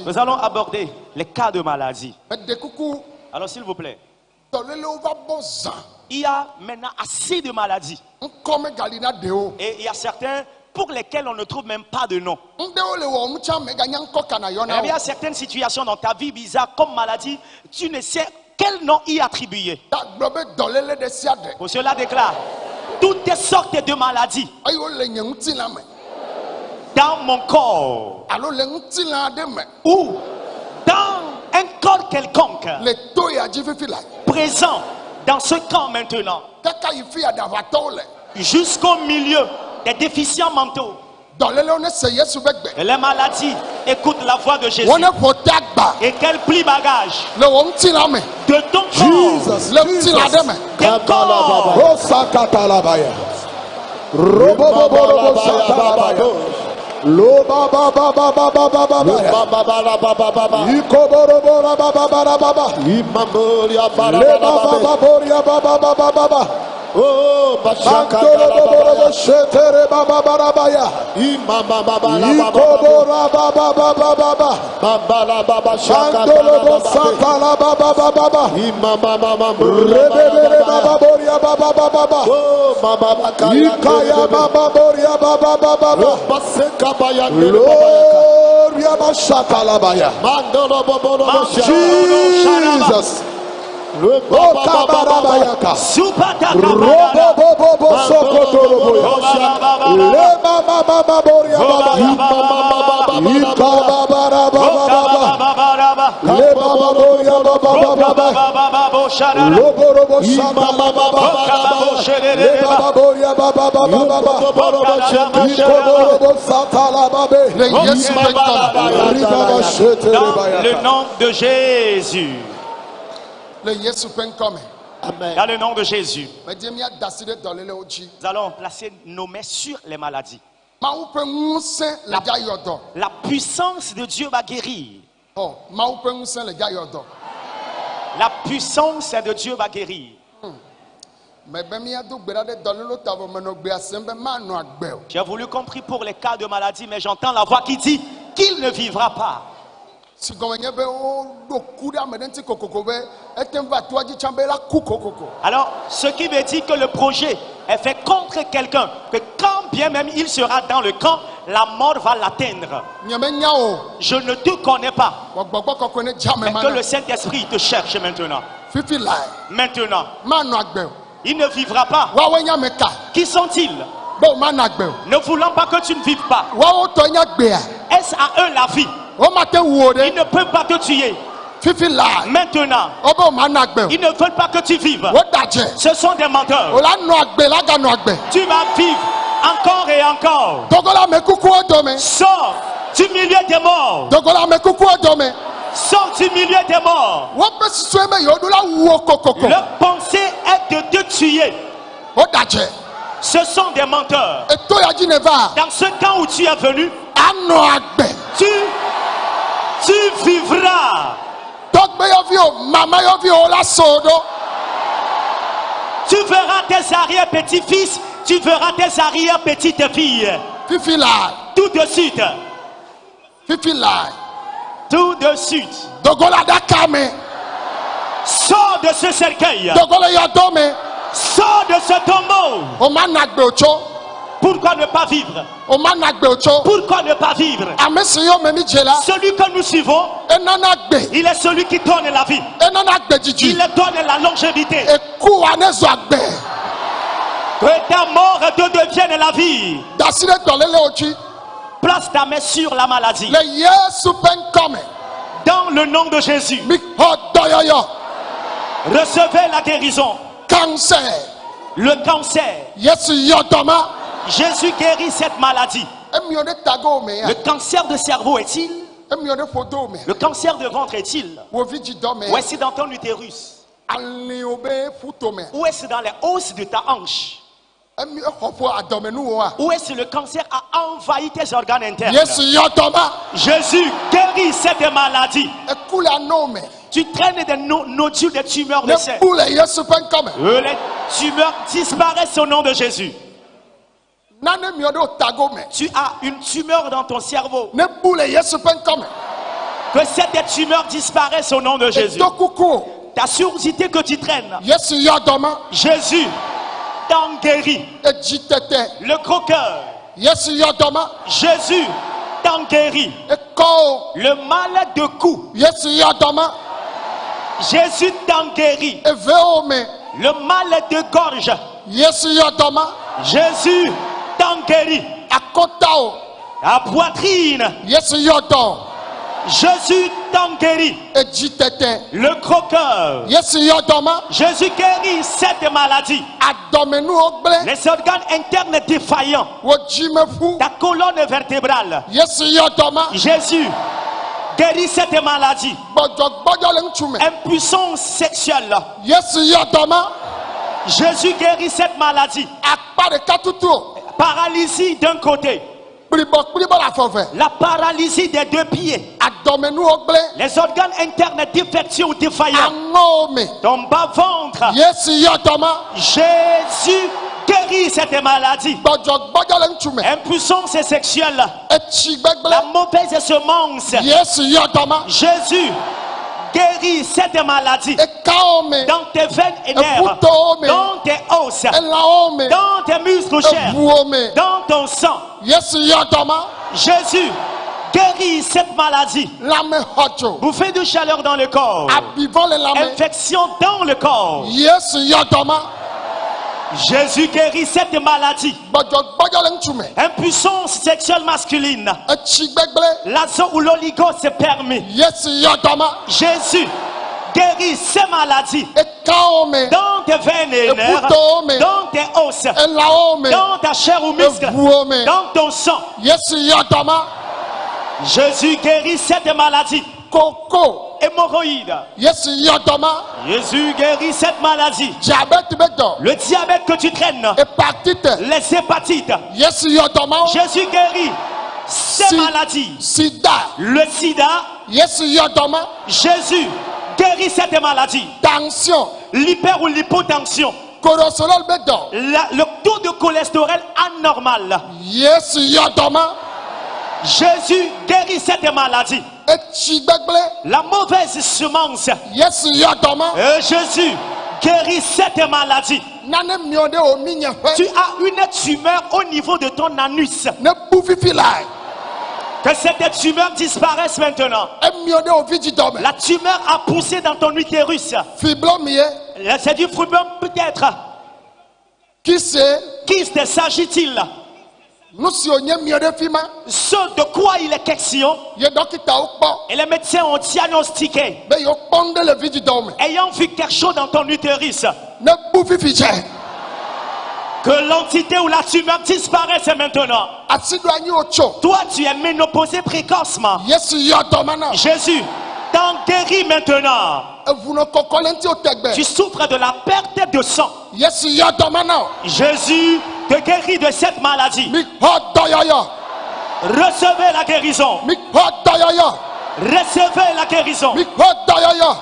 [SPEAKER 2] Nous allons aborder les cas de maladie. Alors s'il vous plaît, il y a maintenant assez de maladies. Et il y a certains pour lesquels on ne trouve même pas de nom. Et il y a certaines situations dans ta vie bizarre comme maladie, tu ne sais quel nom y attribuer. Pour cela déclare, toutes sortes de maladies dans mon corps ou dans un corps quelconque présent dans ce camp maintenant jusqu'au milieu des déficients mentaux. Et les maladies écoutent la voix de Jésus et qu'elles plient bagage de ton corps.
[SPEAKER 3] Lo ba ba ba ba ba ba ba ba ba iko boro boro ba ba ba ba ba imamoria ba ba ba ba ba ba oh bashaka boro shetere ba ba ba ba ya imama ba ba iko boro ba ba ba ba ba ba la ba ba shaka ba sata ba ba ba ba ba imama mama rebebe ba ba boria ba ba ba ba oh mama ba kaya ba ba boria ba ba ba ba baseka Gloria Mashata Labaya. Jesus. Okabarabayaka. Robo bobo sokotoroboya. Lema mama boria baba. Ikabarabarababa. Lema boria baba baba. Robo robo shama baba baba. Lema boria baba baba baba. Ikoborobo satala babe.
[SPEAKER 2] Dans le nom de Jésus.
[SPEAKER 3] Amen.
[SPEAKER 2] Dans le nom de Jésus. Nous allons placer nos mains sur les maladies. La puissance de Dieu va guérir. La puissance de Dieu va guérir. J'ai voulu compris pour les cas de maladie, mais j'entends la voix qui dit qu'il ne vivra pas. Alors, ce qui veut dire que le projet est fait contre quelqu'un, que quand bien même il sera dans le camp, la mort va l'atteindre. Je ne te connais pas, mais que le Saint-Esprit te cherche maintenant. Maintenant, il ne vivra pas. Qui sont-ils? Ne voulant pas que tu ne vives pas. Est-ce à eux la vie? Ils ne peuvent pas te tuer. Maintenant, ils ne veulent pas que tu vives. Ce sont des menteurs. Tu vas vivre encore et encore. Sors du milieu des morts. Sors du milieu des morts. Leur pensée est de te tuer. Ce sont des menteurs. Dans ce camp où tu es venu, tu vivras. Tu verras tes arrière-petits-fils, tu verras tes arrière-petites-filles. Tout de suite. Tout de suite. Sors de ce cercueil. Sors de ce tombeau. Pourquoi ne pas vivre? Pourquoi ne pas vivre? Celui que nous suivons, il est celui qui donne la vie. Il donne la longévité. Que ta mort te devienne la vie. Place ta main sur la maladie. Dans le nom de Jésus. Recevez la guérison.
[SPEAKER 1] Cancer.
[SPEAKER 2] Le cancer.
[SPEAKER 1] Yesu yodoma.
[SPEAKER 2] Jésus guérit cette maladie.
[SPEAKER 1] Emione tago me ya.
[SPEAKER 2] Le cancer de cerveau est-il?
[SPEAKER 1] Emione fodo me.
[SPEAKER 2] Le cancer de ventre est-il?
[SPEAKER 1] Wo vidi do me.
[SPEAKER 2] Ou est-ce dans ton utérus?
[SPEAKER 1] Aliobe futo me.
[SPEAKER 2] Ou est-ce dans les os de ta hanche?
[SPEAKER 1] Emi hofo adome nu wa.
[SPEAKER 2] Où est-ce que le cancer a envahi tes organes internes?
[SPEAKER 1] Yesu yodoma.
[SPEAKER 2] Jésus guérit cette maladie.
[SPEAKER 1] Ekula no me.
[SPEAKER 2] Tu traînes des nodules, des tumeurs de
[SPEAKER 1] Ne
[SPEAKER 2] sein.
[SPEAKER 1] boule Yesu pen come.
[SPEAKER 2] Les tumeurs disparaissent au nom de Jésus.
[SPEAKER 1] Nane miodo tago me.
[SPEAKER 2] Tu as une tumeur dans ton cerveau.
[SPEAKER 1] Ne boule Yesu pen come.
[SPEAKER 2] Que cette tumeur disparaisse au nom de Jésus.
[SPEAKER 1] Dokuku.
[SPEAKER 2] Ta surdité que tu traînes,
[SPEAKER 1] Yesu yodoma.
[SPEAKER 2] Jésus t'en guérit.
[SPEAKER 1] Ejitete.
[SPEAKER 2] Le gros cœur,
[SPEAKER 1] Yesu yodoma.
[SPEAKER 2] Jésus t'en guérit.
[SPEAKER 1] Eko.
[SPEAKER 2] Le mal de cou,
[SPEAKER 1] Yesu yodoma.
[SPEAKER 2] Jésus t'en guérit.
[SPEAKER 1] Eveo me.
[SPEAKER 2] Le mal de gorge,
[SPEAKER 1] Yesu yodoma.
[SPEAKER 2] Jésus t'en guérit.
[SPEAKER 1] Akotao.
[SPEAKER 2] La poitrine,
[SPEAKER 1] Yesu yodom.
[SPEAKER 2] Jésus t'en guérit.
[SPEAKER 1] Ejitete.
[SPEAKER 2] Le gros cœur,
[SPEAKER 1] Yesu yodoma.
[SPEAKER 2] Jésus guérit cette maladie.
[SPEAKER 1] Adome nu ogble.
[SPEAKER 2] Les organes internes défaillants,
[SPEAKER 1] Wo jime fu.
[SPEAKER 2] ta colonne vertébrale,
[SPEAKER 1] Yesu yodoma.
[SPEAKER 2] Jésus guérit cette maladie.
[SPEAKER 1] Gbɔdzɔgbɔdzɔ le ŋutsu me.
[SPEAKER 2] Impuissance sexuelle,
[SPEAKER 1] Yesu yodoma.
[SPEAKER 2] Jésus guérit cette maladie.
[SPEAKER 1] Akpa ɖeka tutu.
[SPEAKER 2] Paralysie d'un côté,
[SPEAKER 1] Kplibɔ le afɔ ve.
[SPEAKER 2] la paralysie des deux pieds,
[SPEAKER 1] Adome nu ogble.
[SPEAKER 2] les organes internes défectueux ou défaillants,
[SPEAKER 1] Aŋɔwo me.
[SPEAKER 2] ton bas-ventre.
[SPEAKER 1] Yesu yodoma.
[SPEAKER 2] Jésus guérit cette maladie.
[SPEAKER 1] Gbɔdzɔgbɔdzɔ le ŋutsu me.
[SPEAKER 2] Impuissance sexuelle,
[SPEAKER 1] Etsi gbegble.
[SPEAKER 2] la mauvaise semence.
[SPEAKER 1] Yesu yodoma.
[SPEAKER 2] Jésus guérit cette maladie
[SPEAKER 1] Ekawo me.
[SPEAKER 2] dans tes veines et nerfs,
[SPEAKER 1] Efutowo me.
[SPEAKER 2] dans tes os,
[SPEAKER 1] Elãwo me.
[SPEAKER 2] dans tes muscles chers,
[SPEAKER 1] Eʋuwo me.
[SPEAKER 2] dans ton sang.
[SPEAKER 1] Yesu yodoma.
[SPEAKER 2] Jésus guérit cette maladie.
[SPEAKER 1] Lãmexɔtso.
[SPEAKER 2] Bouffée de chaleur dans le corps,
[SPEAKER 1] Abivɔ le lãme.
[SPEAKER 2] infection dans le corps.
[SPEAKER 1] Yesu yodoma.
[SPEAKER 2] Jésus guérit cette maladie.
[SPEAKER 1] Gbɔdzɔgbɔdzɔ le ŋutsu me.
[SPEAKER 2] Impuissance sexuelle masculine,
[SPEAKER 1] Etsi gbegble.
[SPEAKER 2] l'azo ou l'oligose est permis.
[SPEAKER 1] Yesu yodoma.
[SPEAKER 2] Jésus guérit ces maladies
[SPEAKER 1] Ekawo me.
[SPEAKER 2] dans tes veines et nerfs,
[SPEAKER 1] Efutowo me.
[SPEAKER 2] dans tes os,
[SPEAKER 1] Elãwo me.
[SPEAKER 2] dans ta chair ou muscle,
[SPEAKER 1] Eʋuwo me.
[SPEAKER 2] dans ton sang.
[SPEAKER 1] Yesu yodoma.
[SPEAKER 2] Jésus guérit cette maladie.
[SPEAKER 1] Koko.
[SPEAKER 2] Hémorroïde,
[SPEAKER 1] Yesu yodoma.
[SPEAKER 2] Jésus guérit cette maladie.
[SPEAKER 1] Diabète be dɔ.
[SPEAKER 2] Le diabète que tu traînes,
[SPEAKER 1] Hépatite.
[SPEAKER 2] les hépatites,
[SPEAKER 1] Yesu yodoma.
[SPEAKER 2] Jésus guérit ces maladies.
[SPEAKER 1] Sida.
[SPEAKER 2] Le sida,
[SPEAKER 1] Yesu yodoma.
[SPEAKER 2] Jésus guérit cette maladie.
[SPEAKER 1] Tension.
[SPEAKER 2] L'hyper ou l'hypotension,
[SPEAKER 1] Cholestérol be dɔ.
[SPEAKER 2] le taux de cholestérol anormal.
[SPEAKER 1] Yesu yodoma.
[SPEAKER 2] Jésus guérit cette maladie.
[SPEAKER 1] Etsi gbegble.
[SPEAKER 2] La mauvaise semence,
[SPEAKER 1] Yesu yodoma.
[SPEAKER 2] Jésus guérit cette maladie.
[SPEAKER 1] Nane miɔ ɖe wo mi nye
[SPEAKER 2] Tu
[SPEAKER 1] ƒe.
[SPEAKER 2] as une tumeur au niveau de ton anus.
[SPEAKER 1] Ne bu fifi la.
[SPEAKER 2] Que cette tumeur disparaisse maintenant.
[SPEAKER 1] Emiɔ ɖe wo vidi dɔme.
[SPEAKER 2] La tumeur a poussé dans ton utérus.
[SPEAKER 1] Fiblɔ mi ye.
[SPEAKER 2] C'est du fibrome peut-être.
[SPEAKER 1] Qui se.
[SPEAKER 2] Kyste s'agit-il?
[SPEAKER 1] Nu si wònye miɔ ɖe fi ma.
[SPEAKER 2] Ce de quoi il est question?
[SPEAKER 1] Ye dɔkitawo kpɔ.
[SPEAKER 2] Et les médecins ont diagnostiqué.
[SPEAKER 1] Be yewo kpɔ nu ɖe le vidi dɔme.
[SPEAKER 2] Ayant vu quelque chose dans ton utérus,
[SPEAKER 1] Ne bu fifi tsɛ.
[SPEAKER 2] que l'entité ou la tumeur disparaisse maintenant.
[SPEAKER 1] Asi ɖo anyi wo tso.
[SPEAKER 2] Toi, tu es ménopausé précocement.
[SPEAKER 1] Yesu yodoma na.
[SPEAKER 2] Jésus t'en guérit maintenant.
[SPEAKER 1] Evunɔkɔkɔ le ŋuti wo tegbe.
[SPEAKER 2] Tu souffres de la perte de sang.
[SPEAKER 1] Yesu yodoma na.
[SPEAKER 2] Jésus te guérit de cette maladie.
[SPEAKER 1] Mi xɔ dɔyɔyɔ.
[SPEAKER 2] Recevez la guérison.
[SPEAKER 1] Mi xɔ dɔyɔyɔ.
[SPEAKER 2] Recevez la guérison.
[SPEAKER 1] Mi xɔ dɔyɔyɔ.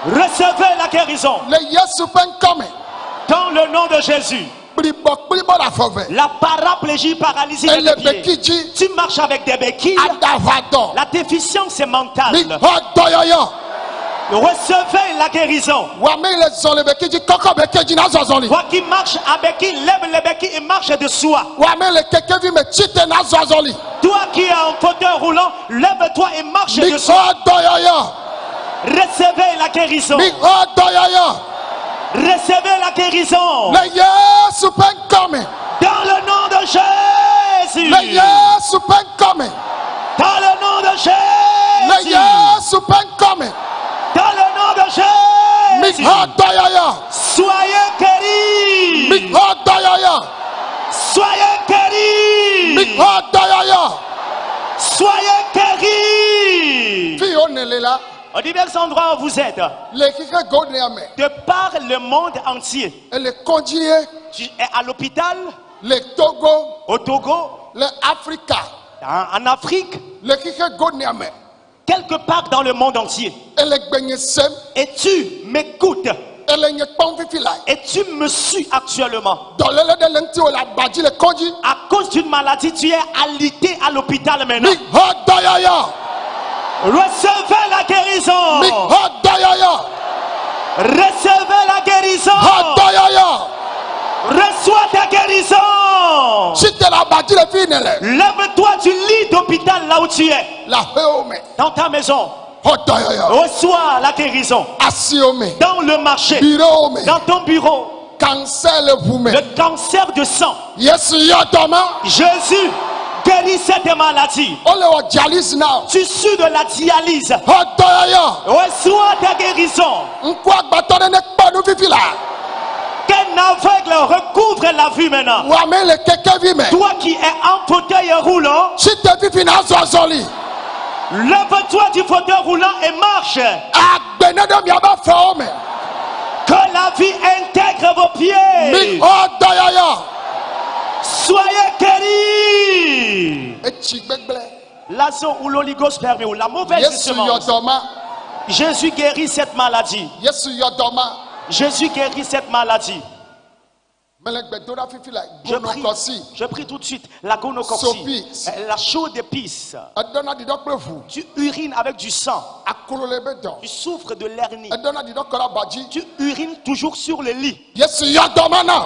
[SPEAKER 2] Recevez la guérison.
[SPEAKER 1] Le Yesu ƒe ŋkɔ me.
[SPEAKER 2] Dans le nom de Jésus.
[SPEAKER 1] Kplibɔ le afɔ ve.
[SPEAKER 2] La paraplégie, paralysie
[SPEAKER 1] Ele
[SPEAKER 2] des pieds.
[SPEAKER 1] beki dzi.
[SPEAKER 2] Tu marches avec des béquilles.
[SPEAKER 1] Adahadɔ.
[SPEAKER 2] La déficience est
[SPEAKER 1] Mi
[SPEAKER 2] mentale.
[SPEAKER 1] xɔ dɔyɔyɔ.
[SPEAKER 2] Recevez la guérison.
[SPEAKER 1] Wame le zɔn le beki dzi kɔkɔ beki dzi na zɔzɔli.
[SPEAKER 2] Toi qui marches avec qui lève les béquilles et marche de soi.
[SPEAKER 1] Wame le kekevi me tsite na zɔzɔli.
[SPEAKER 2] Toi qui es en fauteuil roulant, lève-toi et marche
[SPEAKER 1] Mi
[SPEAKER 2] de soi.
[SPEAKER 1] xɔ dɔyɔyɔ.
[SPEAKER 2] Recevez la guérison.
[SPEAKER 1] Mi xɔ dɔyɔyɔ.
[SPEAKER 2] Recevez la guérison.
[SPEAKER 1] Le Yesu ƒe ŋkɔ me.
[SPEAKER 2] Dans le nom de Jésus.
[SPEAKER 1] Le Yesu ƒe ŋkɔ me.
[SPEAKER 2] Dans le nom de
[SPEAKER 1] Le
[SPEAKER 2] Jésus.
[SPEAKER 1] Yesu ƒe ŋkɔ me.
[SPEAKER 2] Dans le nom de
[SPEAKER 1] Mi
[SPEAKER 2] Jésus.
[SPEAKER 1] xɔ dɔyɔyɔ. le la
[SPEAKER 2] aux divers endroits où vous êtes,
[SPEAKER 1] le kike go ne ame
[SPEAKER 2] de par le monde entier.
[SPEAKER 1] le kɔdzi ye
[SPEAKER 2] Tu es à l'hôpital,
[SPEAKER 1] le Togo
[SPEAKER 2] au Togo,
[SPEAKER 1] le Afrika
[SPEAKER 2] en Afrique,
[SPEAKER 1] le kike go ne ame
[SPEAKER 2] quelque part dans le monde entier.
[SPEAKER 1] ele gbenye sem
[SPEAKER 2] Et tu m'écoutes,
[SPEAKER 1] ele nye kpɔm fifi la
[SPEAKER 2] et tu me suis actuellement.
[SPEAKER 1] dɔlele de le ŋuti wo le agbadzi le kɔdzi
[SPEAKER 2] À cause d'une maladie, tu es alité à l'hôpital
[SPEAKER 1] mi
[SPEAKER 2] maintenant.
[SPEAKER 1] hɔ dɔyɔyɔ
[SPEAKER 2] Recevez la
[SPEAKER 1] mi
[SPEAKER 2] guérison.
[SPEAKER 1] hɔ dɔyɔyɔ
[SPEAKER 2] Recevez la guérison.
[SPEAKER 1] hɔ dɔyɔyɔ
[SPEAKER 2] Reçois ta guérison.
[SPEAKER 1] si te le agbadzi le fi ne le
[SPEAKER 2] Lève-toi du lit d'hôpital là où tu es,
[SPEAKER 1] le aƒewo me
[SPEAKER 2] dans ta maison.
[SPEAKER 1] hɔ dɔyɔyɔ
[SPEAKER 2] Reçois la guérison.
[SPEAKER 1] asiwo me
[SPEAKER 2] Dans le marché,
[SPEAKER 1] birowo me
[SPEAKER 2] dans ton bureau,
[SPEAKER 1] cancer le ʋu me
[SPEAKER 2] le cancer de sang.
[SPEAKER 1] yesu yɔ dɔma
[SPEAKER 2] Jésus guérit cette maladie.
[SPEAKER 1] wole wɔ dialyse na
[SPEAKER 2] Tu suis de la dialyse.
[SPEAKER 1] hɔ dɔyɔyɔ
[SPEAKER 2] Reçois ta guérison.
[SPEAKER 1] ŋku agbãtɔ ɖe ne kpɔ nu fifi la
[SPEAKER 2] Qu'un aveugle recouvre la vue maintenant.
[SPEAKER 1] wɔame le kekevi me
[SPEAKER 2] Toi qui es en fauteuil roulant,
[SPEAKER 1] si te fifi na zɔ azɔli
[SPEAKER 2] lève-toi du fauteuil roulant et marche.
[SPEAKER 1] agbe ne ɖe miabe afɔwo me
[SPEAKER 2] Que la vie intègre vos
[SPEAKER 1] mi
[SPEAKER 2] pieds.
[SPEAKER 1] hɔ dɔyɔyɔ
[SPEAKER 2] Soyez guéris.
[SPEAKER 1] etsi gbegblẽ
[SPEAKER 2] La zone où l'oligos permet, ou la mauvaise
[SPEAKER 1] yesu yɔ
[SPEAKER 2] semence.
[SPEAKER 1] dɔma
[SPEAKER 2] Jésus guérit cette maladie.
[SPEAKER 1] yesu yɔ dɔma
[SPEAKER 2] Jésus guérit cette maladie.
[SPEAKER 1] mele gbe do ɖa fifi la
[SPEAKER 2] Je prie tout de suite. La gonocoxie,
[SPEAKER 1] Sophie.
[SPEAKER 2] la chaude d'épice.
[SPEAKER 1] edɔna ɖiɖɔ kple ʋu
[SPEAKER 2] Tu urines avec du sang.
[SPEAKER 1] akolo le be dɔ
[SPEAKER 2] Tu souffres de l'hernie.
[SPEAKER 1] edɔna ɖiɖɔ kɔ ɖe abadzi
[SPEAKER 2] Tu urines toujours sur le lit.
[SPEAKER 1] yesu yɔ dɔma na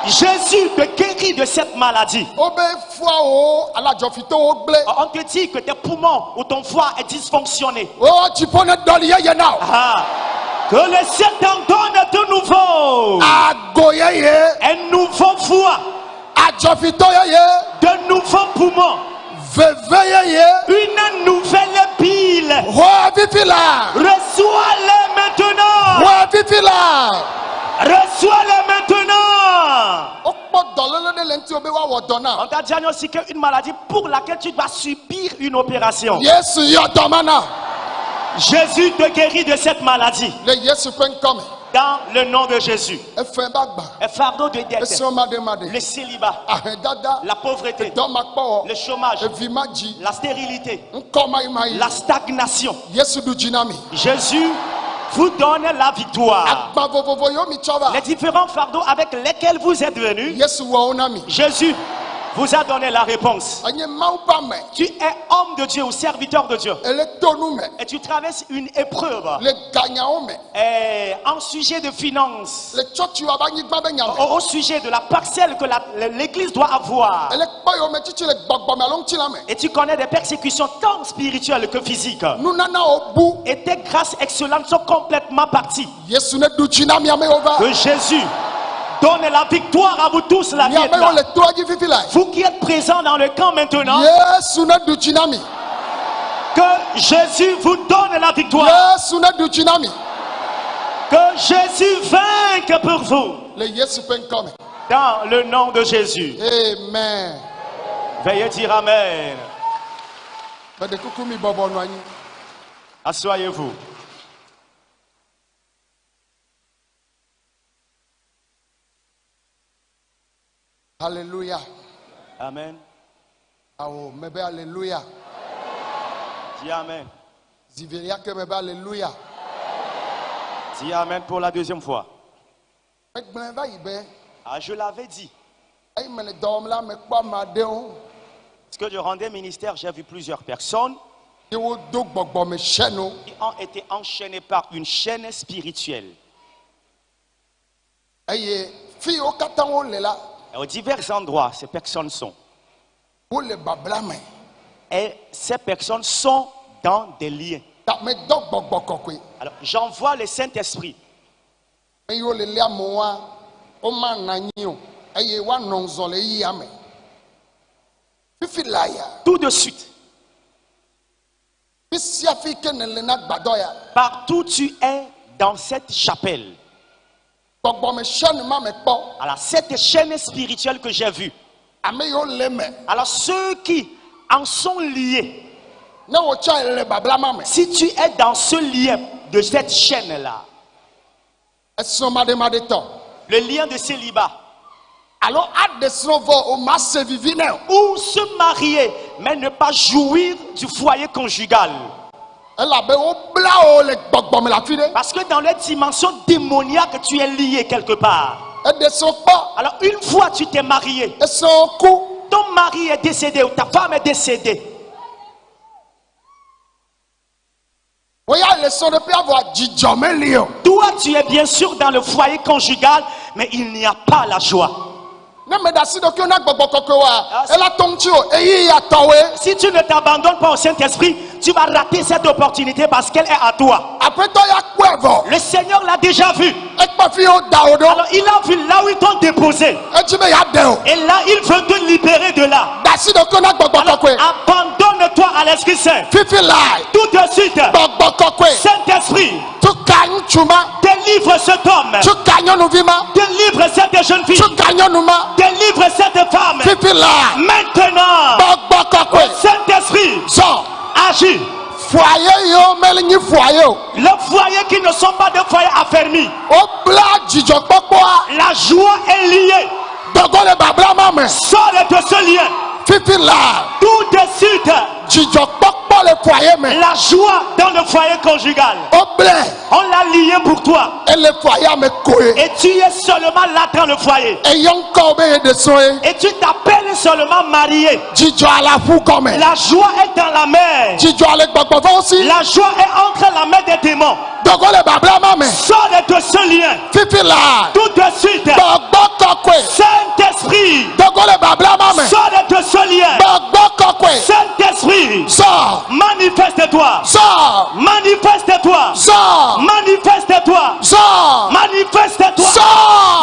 [SPEAKER 2] Jésus te guérit de cette maladie.
[SPEAKER 1] wobe foawo ala dzɔfitɔwo gblẽ
[SPEAKER 2] On te dit que tes poumons ou ton foie est dysfonctionné.
[SPEAKER 1] o dziƒo ne dɔli yeye na o
[SPEAKER 2] Ah. Que le ciel t'en donne de nouveau.
[SPEAKER 1] ago yeye
[SPEAKER 2] Un nouveau foie.
[SPEAKER 1] adzɔfitɔ yeye
[SPEAKER 2] De nouveaux poumons.
[SPEAKER 1] veve yeye
[SPEAKER 2] Une nouvelle pile.
[SPEAKER 1] xɔ fifi la
[SPEAKER 2] Reçois-les maintenant.
[SPEAKER 1] xɔ fifi la
[SPEAKER 2] Reçois-les maintenant.
[SPEAKER 1] wokpɔ dɔléle ɖe le ŋuti wo be woawɔ dɔ na
[SPEAKER 2] On t'a diagnostiqué une maladie pour laquelle tu dois subir une opération.
[SPEAKER 1] yesu yɔ dɔma na
[SPEAKER 2] Jésus te guérit de cette maladie.
[SPEAKER 1] le yesu ƒe ŋkɔ me
[SPEAKER 2] Dans le nom de Jésus.
[SPEAKER 1] efɛn be agba
[SPEAKER 2] Un fardeau de dette,
[SPEAKER 1] esiwo maɖemaɖe
[SPEAKER 2] le célibat,
[SPEAKER 1] ahedada
[SPEAKER 2] la pauvreté,
[SPEAKER 1] dɔmakpɔwɔ
[SPEAKER 2] le chômage,
[SPEAKER 1] evi ma dzi
[SPEAKER 2] la stérilité,
[SPEAKER 1] ŋkɔ mayimayi
[SPEAKER 2] la stagnation.
[SPEAKER 1] yesu ɖu dzi na mi
[SPEAKER 2] Jésus vous donne la victoire.
[SPEAKER 1] agba vovovo yewo mi tsɔ va
[SPEAKER 2] Les différents fardeaux avec lesquels vous êtes venus,
[SPEAKER 1] yesu wɔ wo na mi
[SPEAKER 2] Jésus vous a donné la réponse.
[SPEAKER 1] enye mawu ƒe ame
[SPEAKER 2] Tu es homme de Dieu ou serviteur de Dieu
[SPEAKER 1] ele to nu me
[SPEAKER 2] et tu traverses une épreuve
[SPEAKER 1] le ganyawo me
[SPEAKER 2] en sujet de finances,
[SPEAKER 1] le tsɔtsiwo aba anyigba be nya me
[SPEAKER 2] au sujet de la parcelle que l'église doit avoir.
[SPEAKER 1] ele kpɔ yewo me tsitsi le gbɔgbɔ me alo ŋuti la me
[SPEAKER 2] Et tu connais des persécutions tant spirituelles que physiques.
[SPEAKER 1] nunanawo bu
[SPEAKER 2] Et tes grâces excellentes sont complètement parties.
[SPEAKER 1] yesu ne ɖu dzi na mi amewo va
[SPEAKER 2] Que Jésus donne la victoire à vous tous, la
[SPEAKER 1] mi
[SPEAKER 2] vie est
[SPEAKER 1] amewo
[SPEAKER 2] là.
[SPEAKER 1] le toa dzi fifi la
[SPEAKER 2] Vous qui êtes présents dans le camp maintenant,
[SPEAKER 1] yesu ne ɖu dzi na mi
[SPEAKER 2] que Jésus vous donne la victoire.
[SPEAKER 1] yesu ne ɖu dzi na mi
[SPEAKER 2] Que Jésus vainque pour vous.
[SPEAKER 1] le yesu ƒe ŋkɔ me
[SPEAKER 2] Dans le nom de Jésus.
[SPEAKER 1] amen
[SPEAKER 2] Veuillez dire Amen.
[SPEAKER 1] meɖe kuku mi bɔbɔ nɔ anyi
[SPEAKER 2] Asseyez-vous.
[SPEAKER 1] hallelujah
[SPEAKER 2] Amen.
[SPEAKER 1] awo mebe hallelujah
[SPEAKER 2] Dis Amen.
[SPEAKER 1] zivelia ke mebe hallelujah
[SPEAKER 2] Dis Amen pour la deuxième fois.
[SPEAKER 1] megblẽ va yi be
[SPEAKER 2] Ah, je l'avais dit.
[SPEAKER 1] eyi me le dɔ wɔm la mekpɔ ame aɖewo
[SPEAKER 2] Parce que je rendais ministère, j'ai vu plusieurs personnes
[SPEAKER 1] ye wodo gbɔgbɔme sɛno
[SPEAKER 2] qui ont été enchaînées par une chaîne spirituelle.
[SPEAKER 1] eye fi yiwo katã wole la
[SPEAKER 2] Et aux divers endroits, ces personnes sont.
[SPEAKER 1] wole babla me
[SPEAKER 2] Et ces personnes sont dans des liens.
[SPEAKER 1] ta medɔ gbɔgbɔ kɔkɔe
[SPEAKER 2] Alors, j'envoie le Saint-Esprit
[SPEAKER 1] eye wole lé amewoa womana anyi o eye woanɔ ŋzɔ le yia me fifi la ya
[SPEAKER 2] tout de suite.
[SPEAKER 1] fi sia fi ke ne le na gbadɔ ya
[SPEAKER 2] Partout tu es dans cette chapelle.
[SPEAKER 1] gbɔgbɔme sɛnu ma me kpɔ
[SPEAKER 2] Alors, cette chaîne spirituelle que j'ai vue.
[SPEAKER 1] ame yiwo le me
[SPEAKER 2] Alors, ceux qui en sont liés,
[SPEAKER 1] ne wotsa le bablama me
[SPEAKER 2] Si tu es dans ce lien de cette chaîne-là,
[SPEAKER 1] esrɔ̃ maɖemaɖe tɔ
[SPEAKER 2] le lien de célibat,
[SPEAKER 1] alo aɖe srɔ̃ vɔ o ma se vivi nɛ o
[SPEAKER 2] ou se marier, mais ne pas jouir du foyer conjugal.
[SPEAKER 1] elabe wobla wo le gbɔgbɔ me le afi ɖe
[SPEAKER 2] Parce que dans les dimensions démoniaques, tu es lié quelque part.
[SPEAKER 1] eɖe srɔ̃ kpɔ
[SPEAKER 2] Alors une fois tu t'es marié,
[SPEAKER 1] esrɔ̃ ku
[SPEAKER 2] ton mari est décédé ou ta femme est décédée,
[SPEAKER 1] woya le srɔ̃ ɖe ƒe avɔ dzidzɔ meli o
[SPEAKER 2] toi tu es bien sûr dans le foyer conjugal, mais il n'y a pas la joie.
[SPEAKER 1] ne me ɖe asi ɖokuiwo na gbɔgbɔ kɔkɔe wa
[SPEAKER 2] Ah,
[SPEAKER 1] ela tɔ ŋuti o eyi ya tɔwoe
[SPEAKER 2] Si tu ne t'abandonnes pas au Saint-Esprit, tu vas rater cette opportunité parce qu'elle est à toi.
[SPEAKER 1] aƒetɔ ya kpɔe vɔ
[SPEAKER 2] Le Seigneur l'a déjà vu.
[SPEAKER 1] ekpɔ fi wo da wo ɖo
[SPEAKER 2] Alors il a vu là où ils t'ont déposé.
[SPEAKER 1] edzi be yaɖe o
[SPEAKER 2] Et là, il veut te libérer de là.
[SPEAKER 1] ɖe asi ɖokuiwo na gbɔgbɔ
[SPEAKER 2] Alors
[SPEAKER 1] kɔkɔe
[SPEAKER 2] abandonne-toi à l'Esprit Saint.
[SPEAKER 1] fifi lae
[SPEAKER 2] Tout de suite,
[SPEAKER 1] gbɔgbɔ kɔkɔe
[SPEAKER 2] Saint-Esprit,
[SPEAKER 1] tu ka ŋutsu ma
[SPEAKER 2] délivre cet homme.
[SPEAKER 1] tu ka nyɔnuvi ma
[SPEAKER 2] Délivre cette jeune fille.
[SPEAKER 1] tu ka nyɔnu ma
[SPEAKER 2] Délivre cette femme.
[SPEAKER 1] fifi lae
[SPEAKER 2] Maintenant,
[SPEAKER 1] gbɔgbɔ kɔkɔe
[SPEAKER 2] Saint-Esprit,
[SPEAKER 1] zɔ
[SPEAKER 2] agis.
[SPEAKER 1] foyer yiwo meli nyi foyer o
[SPEAKER 2] Les foyers qui ne sont pas des foyers affermis,
[SPEAKER 1] wobla dzidzɔkpɔkpɔa
[SPEAKER 2] la joie est liée.
[SPEAKER 1] dɔgɔ le bablama me
[SPEAKER 2] Sors de ce lien.
[SPEAKER 1] fifi lae
[SPEAKER 2] Tout de suite,
[SPEAKER 1] dzidzɔkpɔkpɔ le foyer me
[SPEAKER 2] la joie dans le foyer conjugal.
[SPEAKER 1] woblɛ
[SPEAKER 2] On l'a lié pour toi.
[SPEAKER 1] ele foyer me koe
[SPEAKER 2] Et tu es seulement là dans le foyer.
[SPEAKER 1] eyɔ ŋkɔ be ye de srɔ̃ ye
[SPEAKER 2] Et tu t'appelles seulement marié.
[SPEAKER 1] dzidzɔ ale aƒu gɔme
[SPEAKER 2] La joie est dans la mer.
[SPEAKER 1] dzidzɔ le gbɔgbɔvɔwo si
[SPEAKER 2] La joie est entre la main des démons.
[SPEAKER 1] dɔgɔ le bablama me
[SPEAKER 2] Sors de ce lien.
[SPEAKER 1] fifi lae
[SPEAKER 2] Tout de suite,
[SPEAKER 1] gbɔgbɔ kɔkɔe
[SPEAKER 2] Saint-Esprit,
[SPEAKER 1] dɔgɔ le bablama me
[SPEAKER 2] sors de ce lien.
[SPEAKER 1] gbɔgbɔ kɔkɔe
[SPEAKER 2] Saint-Esprit,
[SPEAKER 1] zɔ
[SPEAKER 2] manifeste-toi.
[SPEAKER 1] zɔ
[SPEAKER 2] Manifeste-toi.
[SPEAKER 1] zɔ
[SPEAKER 2] Manifeste-toi.
[SPEAKER 1] zɔ
[SPEAKER 2] Manifeste-toi.
[SPEAKER 1] zɔ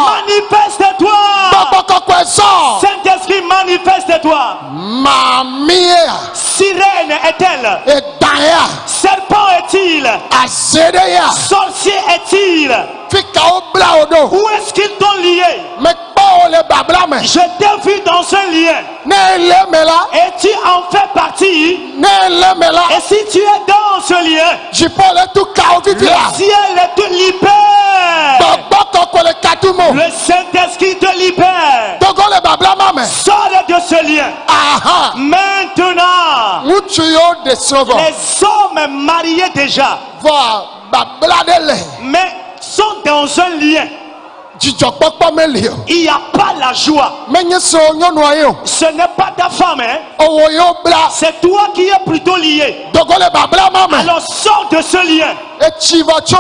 [SPEAKER 2] Manifeste-toi.
[SPEAKER 1] gbɔgbɔ kɔkɔe zɔ
[SPEAKER 2] Saint-Esprit, manifeste-toi.
[SPEAKER 1] mamie
[SPEAKER 2] Sirène est-elle?
[SPEAKER 1] edanya
[SPEAKER 2] Serpent est-il?
[SPEAKER 1] azeɖeya
[SPEAKER 2] Sorcier est-il?
[SPEAKER 1] fi ka wobla wo ɖo
[SPEAKER 2] Où est-ce qu'ils t'ont lié?
[SPEAKER 1] mekpɔ wo le babla me
[SPEAKER 2] Je t'ai vu dans ce lien.
[SPEAKER 1] ne ele me la
[SPEAKER 2] Et tu en fais partie.
[SPEAKER 1] ne ele me la
[SPEAKER 2] Et si tu es dans ce lien,
[SPEAKER 1] dziƒo le tu ka wo fifi
[SPEAKER 2] le
[SPEAKER 1] la
[SPEAKER 2] ciel te libère.
[SPEAKER 1] gbɔgbɔ kɔkɔe le katumo
[SPEAKER 2] Le Saint-Esprit te libère.
[SPEAKER 1] dɔgɔ le bablama me
[SPEAKER 2] Sors de ce lien.
[SPEAKER 1] aha
[SPEAKER 2] Maintenant,
[SPEAKER 1] ŋutsu yiwo de srɔ̃ vɔ
[SPEAKER 2] les hommes mariés déjà,
[SPEAKER 1] vɔ babla ɖe le
[SPEAKER 2] mais sont dans un lien.
[SPEAKER 1] dzidzɔkpɔkpɔ meli o
[SPEAKER 2] Il n'y a pas la joie.
[SPEAKER 1] menye srɔ̃ nyɔnua ye o
[SPEAKER 2] Ce n'est pas ta femme, hein?
[SPEAKER 1] owó yiwo bla
[SPEAKER 2] C'est toi qui es plutôt lié.
[SPEAKER 1] dɔgɔ le bablama me
[SPEAKER 2] Alors sors de ce lien.
[SPEAKER 1] etsi vɔ tso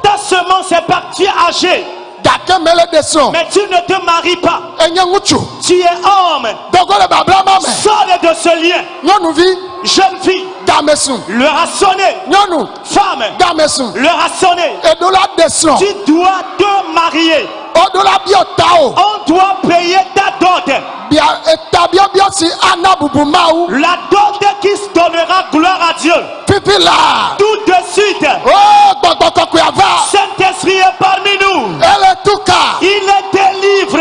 [SPEAKER 2] Ta semence est partie, tu es âgé,
[SPEAKER 1] gake mele de srɔ̃
[SPEAKER 2] mais tu ne te maries pas.
[SPEAKER 1] enye ŋutsu
[SPEAKER 2] Tu es homme.
[SPEAKER 1] dɔgɔ le bablama me
[SPEAKER 2] Sors de ce lien.
[SPEAKER 1] nyɔnuvi
[SPEAKER 2] Jeune fille,
[SPEAKER 1] game sun
[SPEAKER 2] l'heure a sonné.
[SPEAKER 1] nyɔnu
[SPEAKER 2] Femme,
[SPEAKER 1] game sun
[SPEAKER 2] l'heure a sonné.
[SPEAKER 1] eɖo la de srɔ̃
[SPEAKER 2] Tu dois te marier.
[SPEAKER 1] oɖo la biɔ ta o
[SPEAKER 2] On doit payer ta dot.
[SPEAKER 1] bia eta biɔbiɔ si ana bubu mawu
[SPEAKER 2] La dot qui se donnera gloire à Dieu.
[SPEAKER 1] fifi la
[SPEAKER 2] Tout de suite,
[SPEAKER 1] o gbɔgbɔ kɔkɔe ava
[SPEAKER 2] Saint-Esprit est parmi nous.
[SPEAKER 1] ele tuka
[SPEAKER 2] Il est délivre.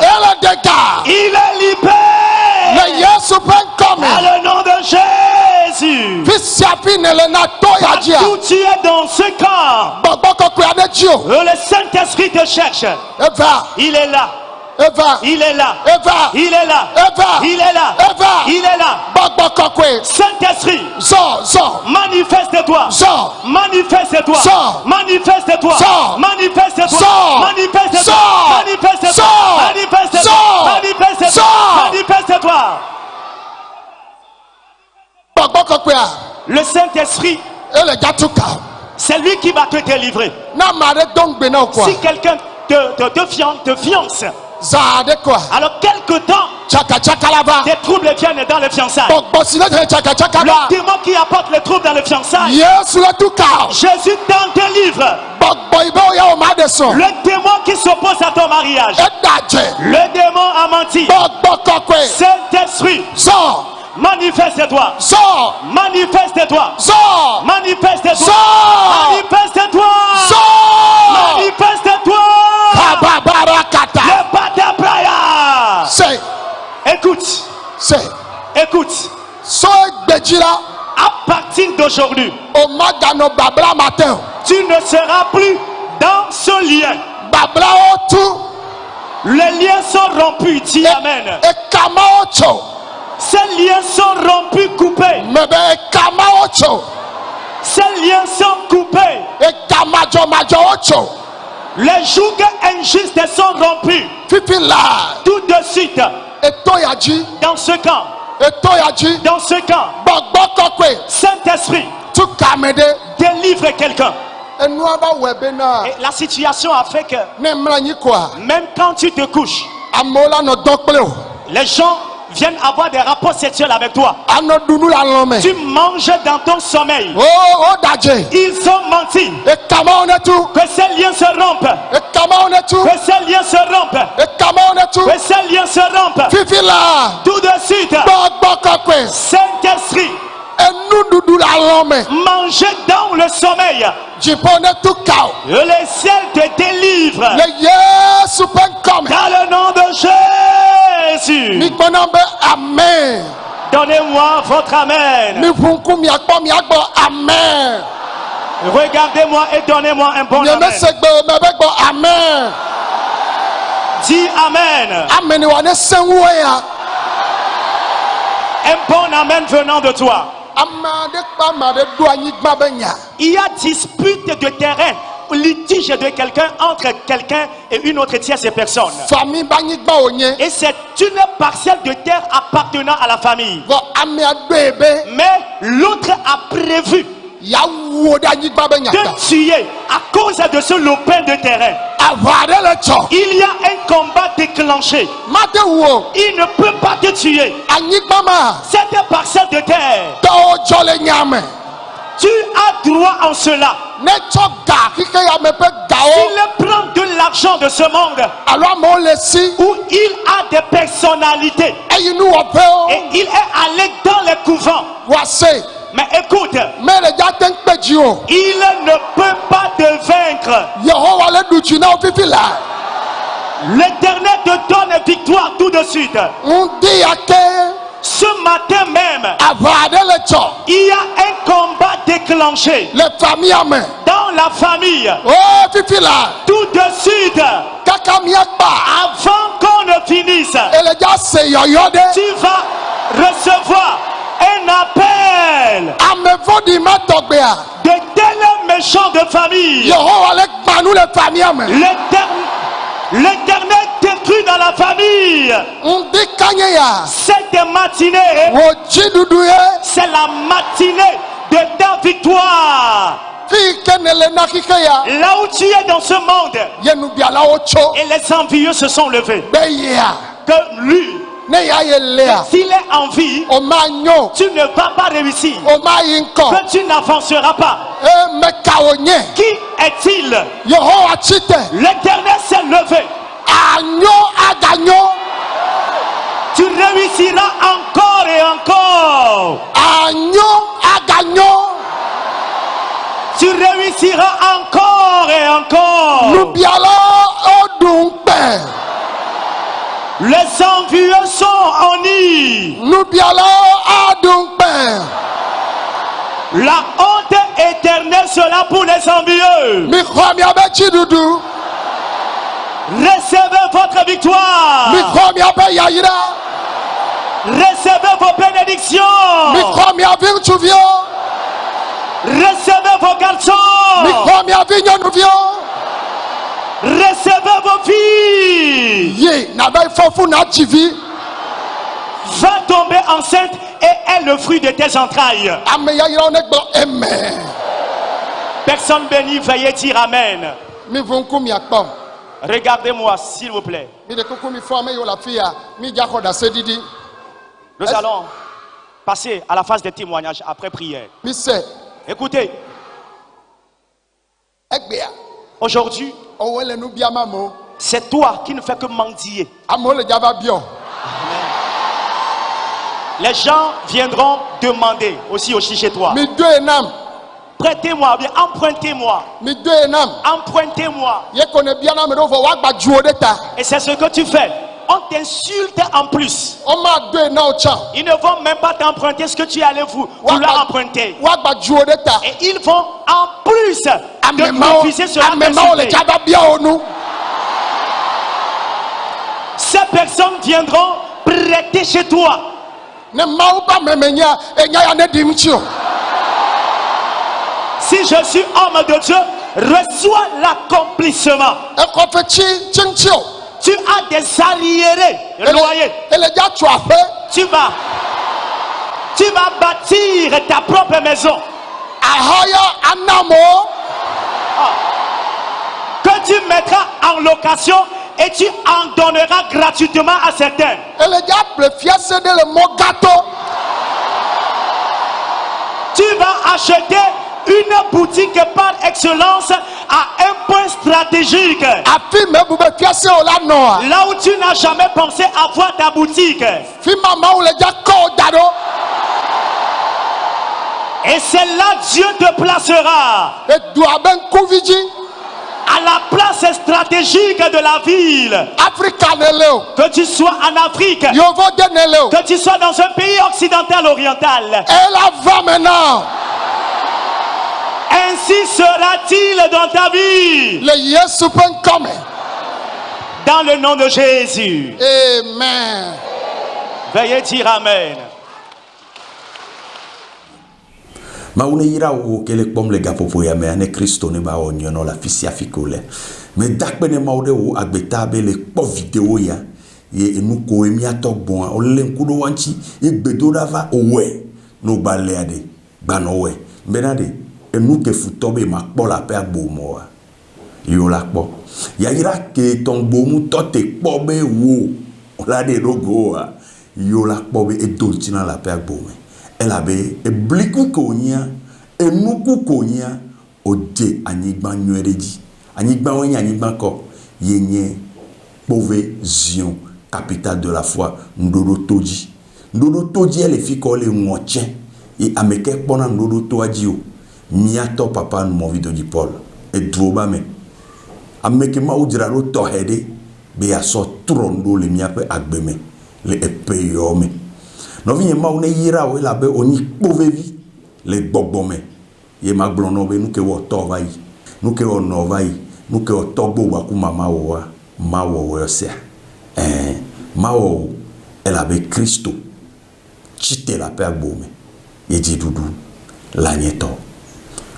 [SPEAKER 1] ele dega
[SPEAKER 2] Il est libéré.
[SPEAKER 1] le yesu ƒe ŋkɔ
[SPEAKER 2] Dans
[SPEAKER 1] me
[SPEAKER 2] le nom de Jésus.
[SPEAKER 1] fi sia fi ne le na to ya dzia
[SPEAKER 2] Partout tu es dans ce camp.
[SPEAKER 1] gbɔgbɔ kɔkɔe aɖe dzi o
[SPEAKER 2] Le Saint-Esprit te cherche.
[SPEAKER 1] eva
[SPEAKER 2] Il est là.
[SPEAKER 1] eva
[SPEAKER 2] Il est là.
[SPEAKER 1] eva
[SPEAKER 2] Il est là.
[SPEAKER 1] eva
[SPEAKER 2] Il est là.
[SPEAKER 1] eva
[SPEAKER 2] Il est là.
[SPEAKER 1] gbɔgbɔ kɔkɔe
[SPEAKER 2] Saint-Esprit,
[SPEAKER 1] zɔ
[SPEAKER 2] manifeste-toi.
[SPEAKER 1] zɔ
[SPEAKER 2] Manifeste-toi.
[SPEAKER 1] Sors.
[SPEAKER 2] Manifeste-toi.
[SPEAKER 1] Sors.
[SPEAKER 2] Manifeste-toi.
[SPEAKER 1] Sors.
[SPEAKER 2] Manifeste-toi.
[SPEAKER 1] Sors.
[SPEAKER 2] Manifeste-toi.
[SPEAKER 1] Sors.
[SPEAKER 2] Manifeste-toi.
[SPEAKER 1] Sors.
[SPEAKER 2] Manifeste-toi.
[SPEAKER 1] Sors.
[SPEAKER 2] Manifeste-toi.
[SPEAKER 1] gbɔgbɔ kɔkɔea
[SPEAKER 2] Le Saint-Esprit,
[SPEAKER 1] ele dza tuka
[SPEAKER 2] c'est lui qui va te délivrer.
[SPEAKER 1] na ame aɖe do ŋgbe na wo
[SPEAKER 2] Si
[SPEAKER 1] koa
[SPEAKER 2] quelqu'un te fiance,
[SPEAKER 1] zã aɖe koa
[SPEAKER 2] alors quelque temps,
[SPEAKER 1] tsakatsaka la va
[SPEAKER 2] des troubles viennent dans les fiançailles.
[SPEAKER 1] gbɔgbɔ si ne dzene tsakatsaka
[SPEAKER 2] Le
[SPEAKER 1] va
[SPEAKER 2] démon qui apporte les troubles dans les fiançailles,
[SPEAKER 1] yesu le tuka o
[SPEAKER 2] Jésus t'en délivre.
[SPEAKER 1] gbɔgbɔ yi be woya wo ma ɖe srɔ̃
[SPEAKER 2] Le démon qui s'oppose à ton mariage,
[SPEAKER 1] eda dze
[SPEAKER 2] le démon a menti.
[SPEAKER 1] gbɔgbɔ kɔkɔe
[SPEAKER 2] Saint-Esprit,
[SPEAKER 1] zɔ
[SPEAKER 2] manifeste-toi.
[SPEAKER 1] zɔ
[SPEAKER 2] Manifeste-toi.
[SPEAKER 1] zɔ
[SPEAKER 2] Manifeste-toi.
[SPEAKER 1] zɔ
[SPEAKER 2] Manifeste-toi.
[SPEAKER 1] zɔ
[SPEAKER 2] Manifeste-toi.
[SPEAKER 1] kababarakata
[SPEAKER 2] Le Patabraya.
[SPEAKER 1] se
[SPEAKER 2] Écoute,
[SPEAKER 1] se
[SPEAKER 2] écoute.
[SPEAKER 1] so egbedzi la
[SPEAKER 2] À partir d'aujourd'hui,
[SPEAKER 1] o magano babla matin
[SPEAKER 2] tu ne seras plus dans ce lien.
[SPEAKER 1] babla otu
[SPEAKER 2] Les liens sont rompus. Dis Amen.
[SPEAKER 1] e kama ocho
[SPEAKER 2] Ces liens sont rompus, coupés.
[SPEAKER 1] mebe e kama ocho
[SPEAKER 2] Ces liens sont coupés.
[SPEAKER 1] e kama majo ocho
[SPEAKER 2] Les jougs injustes sont rompus.
[SPEAKER 1] fifi la
[SPEAKER 2] Tout de suite,
[SPEAKER 1] e to ya ji
[SPEAKER 2] dans ce camp,
[SPEAKER 1] e to ya ji
[SPEAKER 2] dans ce camp,
[SPEAKER 1] gbogbo kokwe
[SPEAKER 2] Saint-Esprit,
[SPEAKER 1] tu kamede
[SPEAKER 2] délivre quelqu'un.
[SPEAKER 1] enu aba webe na
[SPEAKER 2] Et la situation a fait que
[SPEAKER 1] ne mlanyi kwa
[SPEAKER 2] même quand tu te couches,
[SPEAKER 1] amola no dokple o
[SPEAKER 2] les gens viennent avoir des rapports sexuels avec toi.
[SPEAKER 1] ano dunu la lome
[SPEAKER 2] Tu manges dans ton sommeil.
[SPEAKER 1] o daje
[SPEAKER 2] Ils ont menti.
[SPEAKER 1] e kama onetu
[SPEAKER 2] Que ces liens se rompent.
[SPEAKER 1] e kama onetu
[SPEAKER 2] Que ces liens se rompent.
[SPEAKER 1] e kama onetu
[SPEAKER 2] Que ces liens se rompent.
[SPEAKER 1] fifi la
[SPEAKER 2] Tout de suite,
[SPEAKER 1] gbogbo kokwe
[SPEAKER 2] Saint-Esprit,
[SPEAKER 1] enu dudu la lome
[SPEAKER 2] mangez dans le sommeil.
[SPEAKER 1] jipo ne tu kao
[SPEAKER 2] Que le ciel te délivre.
[SPEAKER 1] le yesu pe nkome
[SPEAKER 2] Dans le nom de Jésus.
[SPEAKER 1] mi gbɔna be amen
[SPEAKER 2] Donnez-moi votre amen.
[SPEAKER 1] mi ʋunku miakpɔ miagbɔ amen
[SPEAKER 2] Regardez-moi et donnez-moi un bon
[SPEAKER 1] mieme
[SPEAKER 2] amen.
[SPEAKER 1] segbe o mɛ bɛ gbɔ amen
[SPEAKER 2] Dis amen.
[SPEAKER 1] amen ni wa ne seŋuwo ya
[SPEAKER 2] Un bon amen venant de toi.
[SPEAKER 1] ame aɖe kpa ame aɖe do anyigba be nya
[SPEAKER 2] Il y a dispute de terrain, litige de quelqu'un entre quelqu'un et une autre tierce personne.
[SPEAKER 1] fami be anyigba wònye
[SPEAKER 2] Et c'est une parcelle de terre appartenant à la famille.
[SPEAKER 1] vɔ amea doe be
[SPEAKER 2] Mais l'autre a prévu
[SPEAKER 1] yawo ɖe anyigba be nya ta
[SPEAKER 2] de tuer à cause de ce lopin de terrain.
[SPEAKER 1] aʋa aɖe le tsɔ
[SPEAKER 2] Il y a un combat déclenché.
[SPEAKER 1] mate wo
[SPEAKER 2] Il ne peut pas te tuer.
[SPEAKER 1] anyigba ma
[SPEAKER 2] Cette parcelle de terre,
[SPEAKER 1] tɔwo dzɔ le nya me
[SPEAKER 2] tu as droit en cela.
[SPEAKER 1] ne tsɔ ga xixi ya me ƒe gawo
[SPEAKER 2] Il prend de l'argent de ce monde
[SPEAKER 1] alo amewo le si
[SPEAKER 2] où il a des personnalités
[SPEAKER 1] eyi nuwɔƒewo
[SPEAKER 2] et il est allé dans les couvents.
[SPEAKER 1] wòase.
[SPEAKER 2] Mais écoute,
[SPEAKER 1] Mais les gars t'en pè dzi o.
[SPEAKER 2] il ne peut pas te vaincre.
[SPEAKER 1] Yehowa le ɖu dzi na wo fifi la.
[SPEAKER 2] L'Éternel te donne victoire tout de suite.
[SPEAKER 1] Ŋdi ya ke
[SPEAKER 2] Ce matin même,
[SPEAKER 1] aʋa aɖe le tsɔ
[SPEAKER 2] il y a un combat déclenché
[SPEAKER 1] le famia me.
[SPEAKER 2] dans la famille.
[SPEAKER 1] O fifi la.
[SPEAKER 2] Tout de suite,
[SPEAKER 1] Kaka miakpa.
[SPEAKER 2] avant qu'on ne finisse,
[SPEAKER 1] Ele dza se yɔyɔ ɖe.
[SPEAKER 2] tu vas recevoir un appel
[SPEAKER 1] Ame vɔɖi ma tɔgbea.
[SPEAKER 2] de tels méchants de famille.
[SPEAKER 1] Yehowa le gba nu le famia me.
[SPEAKER 2] L'Éternel détruit dans la famille.
[SPEAKER 1] Ŋdi kanye ya.
[SPEAKER 2] Cette matinée,
[SPEAKER 1] Wò dzi ɖuɖu ye.
[SPEAKER 2] c'est la matinée de ta victoire.
[SPEAKER 1] Fi ke ne le na xixe ya.
[SPEAKER 2] Là où tu es dans ce monde,
[SPEAKER 1] Ye nubialawo tso.
[SPEAKER 2] et les envieux se sont levés.
[SPEAKER 1] Be yea.
[SPEAKER 2] Que lui,
[SPEAKER 1] Ne ya ye lea.
[SPEAKER 2] s'il est en vie,
[SPEAKER 1] O ma nyo.
[SPEAKER 2] tu ne vas pas réussir.
[SPEAKER 1] O ma yi ŋkɔ.
[SPEAKER 2] Que tu n'avanceras pas.
[SPEAKER 1] E me kawo nye.
[SPEAKER 2] Qui est-il?
[SPEAKER 1] Yehowa tsi te.
[SPEAKER 2] L'Éternel s'est levé.
[SPEAKER 1] Anyo aganyo.
[SPEAKER 2] Tu réussiras encore et encore.
[SPEAKER 1] Anyo aganyo.
[SPEAKER 2] Tu réussiras encore et encore.
[SPEAKER 1] Nubiala odungbe.
[SPEAKER 2] Les envieux sont en nid.
[SPEAKER 1] Nubiala adungbe.
[SPEAKER 2] La honte éternelle sera pour les envieux.
[SPEAKER 1] Mi xɔ miabe tsiɖuɖu.
[SPEAKER 2] Recevez votre victoire.
[SPEAKER 1] Mi xɔ miabe yayra.
[SPEAKER 2] Recevez vos
[SPEAKER 1] Mi
[SPEAKER 2] bénédictions.
[SPEAKER 1] xɔ miavi ŋutsuviwo.
[SPEAKER 2] Recevez vos
[SPEAKER 1] Mi
[SPEAKER 2] garçons.
[SPEAKER 1] xɔ miavi nyɔnuviwo.
[SPEAKER 2] Recevez vos filles.
[SPEAKER 1] Yi nabe fɔfu na dzivi.
[SPEAKER 2] Va tomber enceinte et est le fruit de tes entrailles.
[SPEAKER 1] Ame yayrawo ne gblɔ amen.
[SPEAKER 2] Personne bénie, veuillez dire amen.
[SPEAKER 1] Mi ʋu ŋku miakpɔ.
[SPEAKER 2] Regardez-moi, s'il vous plaît.
[SPEAKER 1] Mi ɖe kuku mi fɔ ame yiwo le afi ya. Mi dza xɔ ɖase ɖiɖi.
[SPEAKER 2] Nous allons passer à la phase des témoignages après prière.
[SPEAKER 1] Mi se
[SPEAKER 2] Écoutez,
[SPEAKER 1] egbea.
[SPEAKER 2] aujourd'hui,
[SPEAKER 1] Owó le nu biam amewo.
[SPEAKER 2] c'est toi qui ne fais que mendier.
[SPEAKER 1] Amewo le dzava biɔ.
[SPEAKER 2] Les gens viendront demander aussi chez toi.
[SPEAKER 1] Mi doe nam.
[SPEAKER 2] Prêtez-moi, bien empruntez-moi.
[SPEAKER 1] Mi doe nam.
[SPEAKER 2] Empruntez-moi.
[SPEAKER 1] Ye ko ne bia na ame ɖewo vɔ woagba dzuwo ɖe ta.
[SPEAKER 2] Et c'est ce que tu fais. on t'insulte en plus.
[SPEAKER 1] Oma de na ocha.
[SPEAKER 2] Ils ne vont même pas t'emprunter ce que tu allais vouloir emprunter.
[SPEAKER 1] Wagba juo de ta.
[SPEAKER 2] Et ils vont en plus te
[SPEAKER 1] Amemao
[SPEAKER 2] refuser cela.
[SPEAKER 1] amemao le jaba bia onu.
[SPEAKER 2] Ces personnes viendront prêter chez toi.
[SPEAKER 1] Ne mauba memenya enya ya ne dimchio.
[SPEAKER 2] Si je suis homme de Dieu, reçois l'accomplissement.
[SPEAKER 1] E ko fe chi chinchio.
[SPEAKER 2] Tu as des arriérés loyers.
[SPEAKER 1] Ele ja tuafe.
[SPEAKER 2] Tu vas bâtir ta propre maison
[SPEAKER 1] Ahaya anamo.
[SPEAKER 2] que tu mettras en location et tu en donneras gratuitement à certains.
[SPEAKER 1] Ele ja prefiese de le mogato.
[SPEAKER 2] Tu vas acheter une boutique par excellence à un point stratégique.
[SPEAKER 1] Afi me bube fiese ola noa.
[SPEAKER 2] Là où tu n'as jamais pensé avoir ta boutique.
[SPEAKER 1] Fi mama le ja ko dado.
[SPEAKER 2] Et c'est là que Dieu te placera.
[SPEAKER 1] E duaben kuviji.
[SPEAKER 2] À la place stratégique de la ville.
[SPEAKER 1] Africa neleo.
[SPEAKER 2] Que tu sois en Afrique.
[SPEAKER 1] Yovo de neleo.
[SPEAKER 2] Que tu sois dans un pays occidental oriental.
[SPEAKER 1] Elle va maintenant.
[SPEAKER 2] Ainsi sera-t-il dans ta vie.
[SPEAKER 1] Le Yesu pen come.
[SPEAKER 2] Dans le nom de Jésus.
[SPEAKER 1] Amen.
[SPEAKER 2] Veuillez dire Amen.
[SPEAKER 4] Maune ira o kele kpom le gapopo ya me ane Kristo ne ba onyo no la fisia fikole. Me dakbe ne maude o agbeta be le kpo video ya. Ye enuko emi atok bon o le nkudo wanchi igbedo dava owe no gbale ade gba no we. Benade enuke futobe ma kpo la pe agbo mo wa. Yo la kpo. Ya ira ke ton gbo mu tote kpo be wo. La de rogo wa. Yo la kpo be edoltina la pe agbo me. Elabe ebliku konya enuku konya ode anyigba nyereji anyigba wenya anyigba ko yenye pove zion capitale de la foi ndodo toji ele fi ko le ngoche e ameke pona ndodo toaji o miato papa no movido di Paul e droba me ameke ma udira ro to hede be ya so trondo le miape agbeme le epeyo me no vinye ma une yira o la be oni povevi le gbogbome ye ma gblono be nuke wo to vai nuke o no vai nuke o to gbo ba ku mama wo wa ma wo wo se ma wo ela be Kristo chite la pe agbome ye ji dudu la nyeto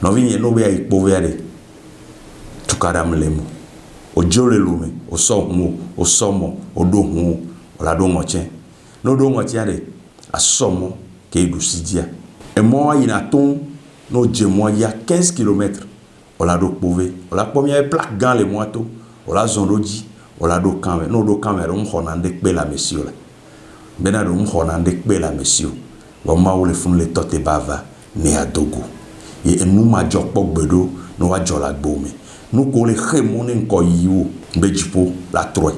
[SPEAKER 4] no vinye no be ai povere tukara mlemo o jore lume o so mu o somo o do hu o la do ngoche no do ngoche ade asomo ke edusidia e mo yina ton no jemo ya 15 km o la do pove o la pomia plaque gan le moto o la zondoji o la do kamera no do kamera on honande pe la monsieur la benado on honande pe la monsieur wa ma wo le fun le tote bava ne adogo e enu ma jokpo gbedo no wa jola gbome no ko le khemone nko yiwo bejipo la troi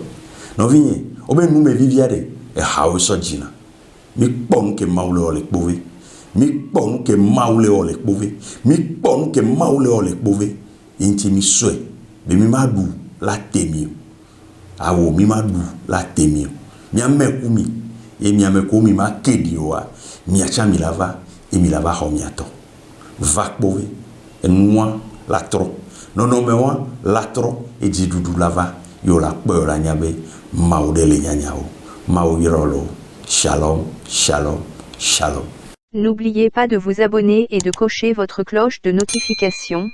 [SPEAKER 4] no vinye obe nu me viviade e hawo so jina mi pon ke maule ole pove mi pon ke maule ole pove mi pon ke maule ole pove inti mi swe be mi madu la temio awo mi madu la temio mi ameku mi e mi ameku mi ma kedio wa mi acha mi lava e mi lava ho mi ato va pove e noa la tro non me wa la tro e di dudu lava yo la pe la nyabe maude le nyanyao mau yirolo. Shalom, shalom, shalom.
[SPEAKER 5] N'oubliez pas de vous abonner et de cocher votre cloche de notification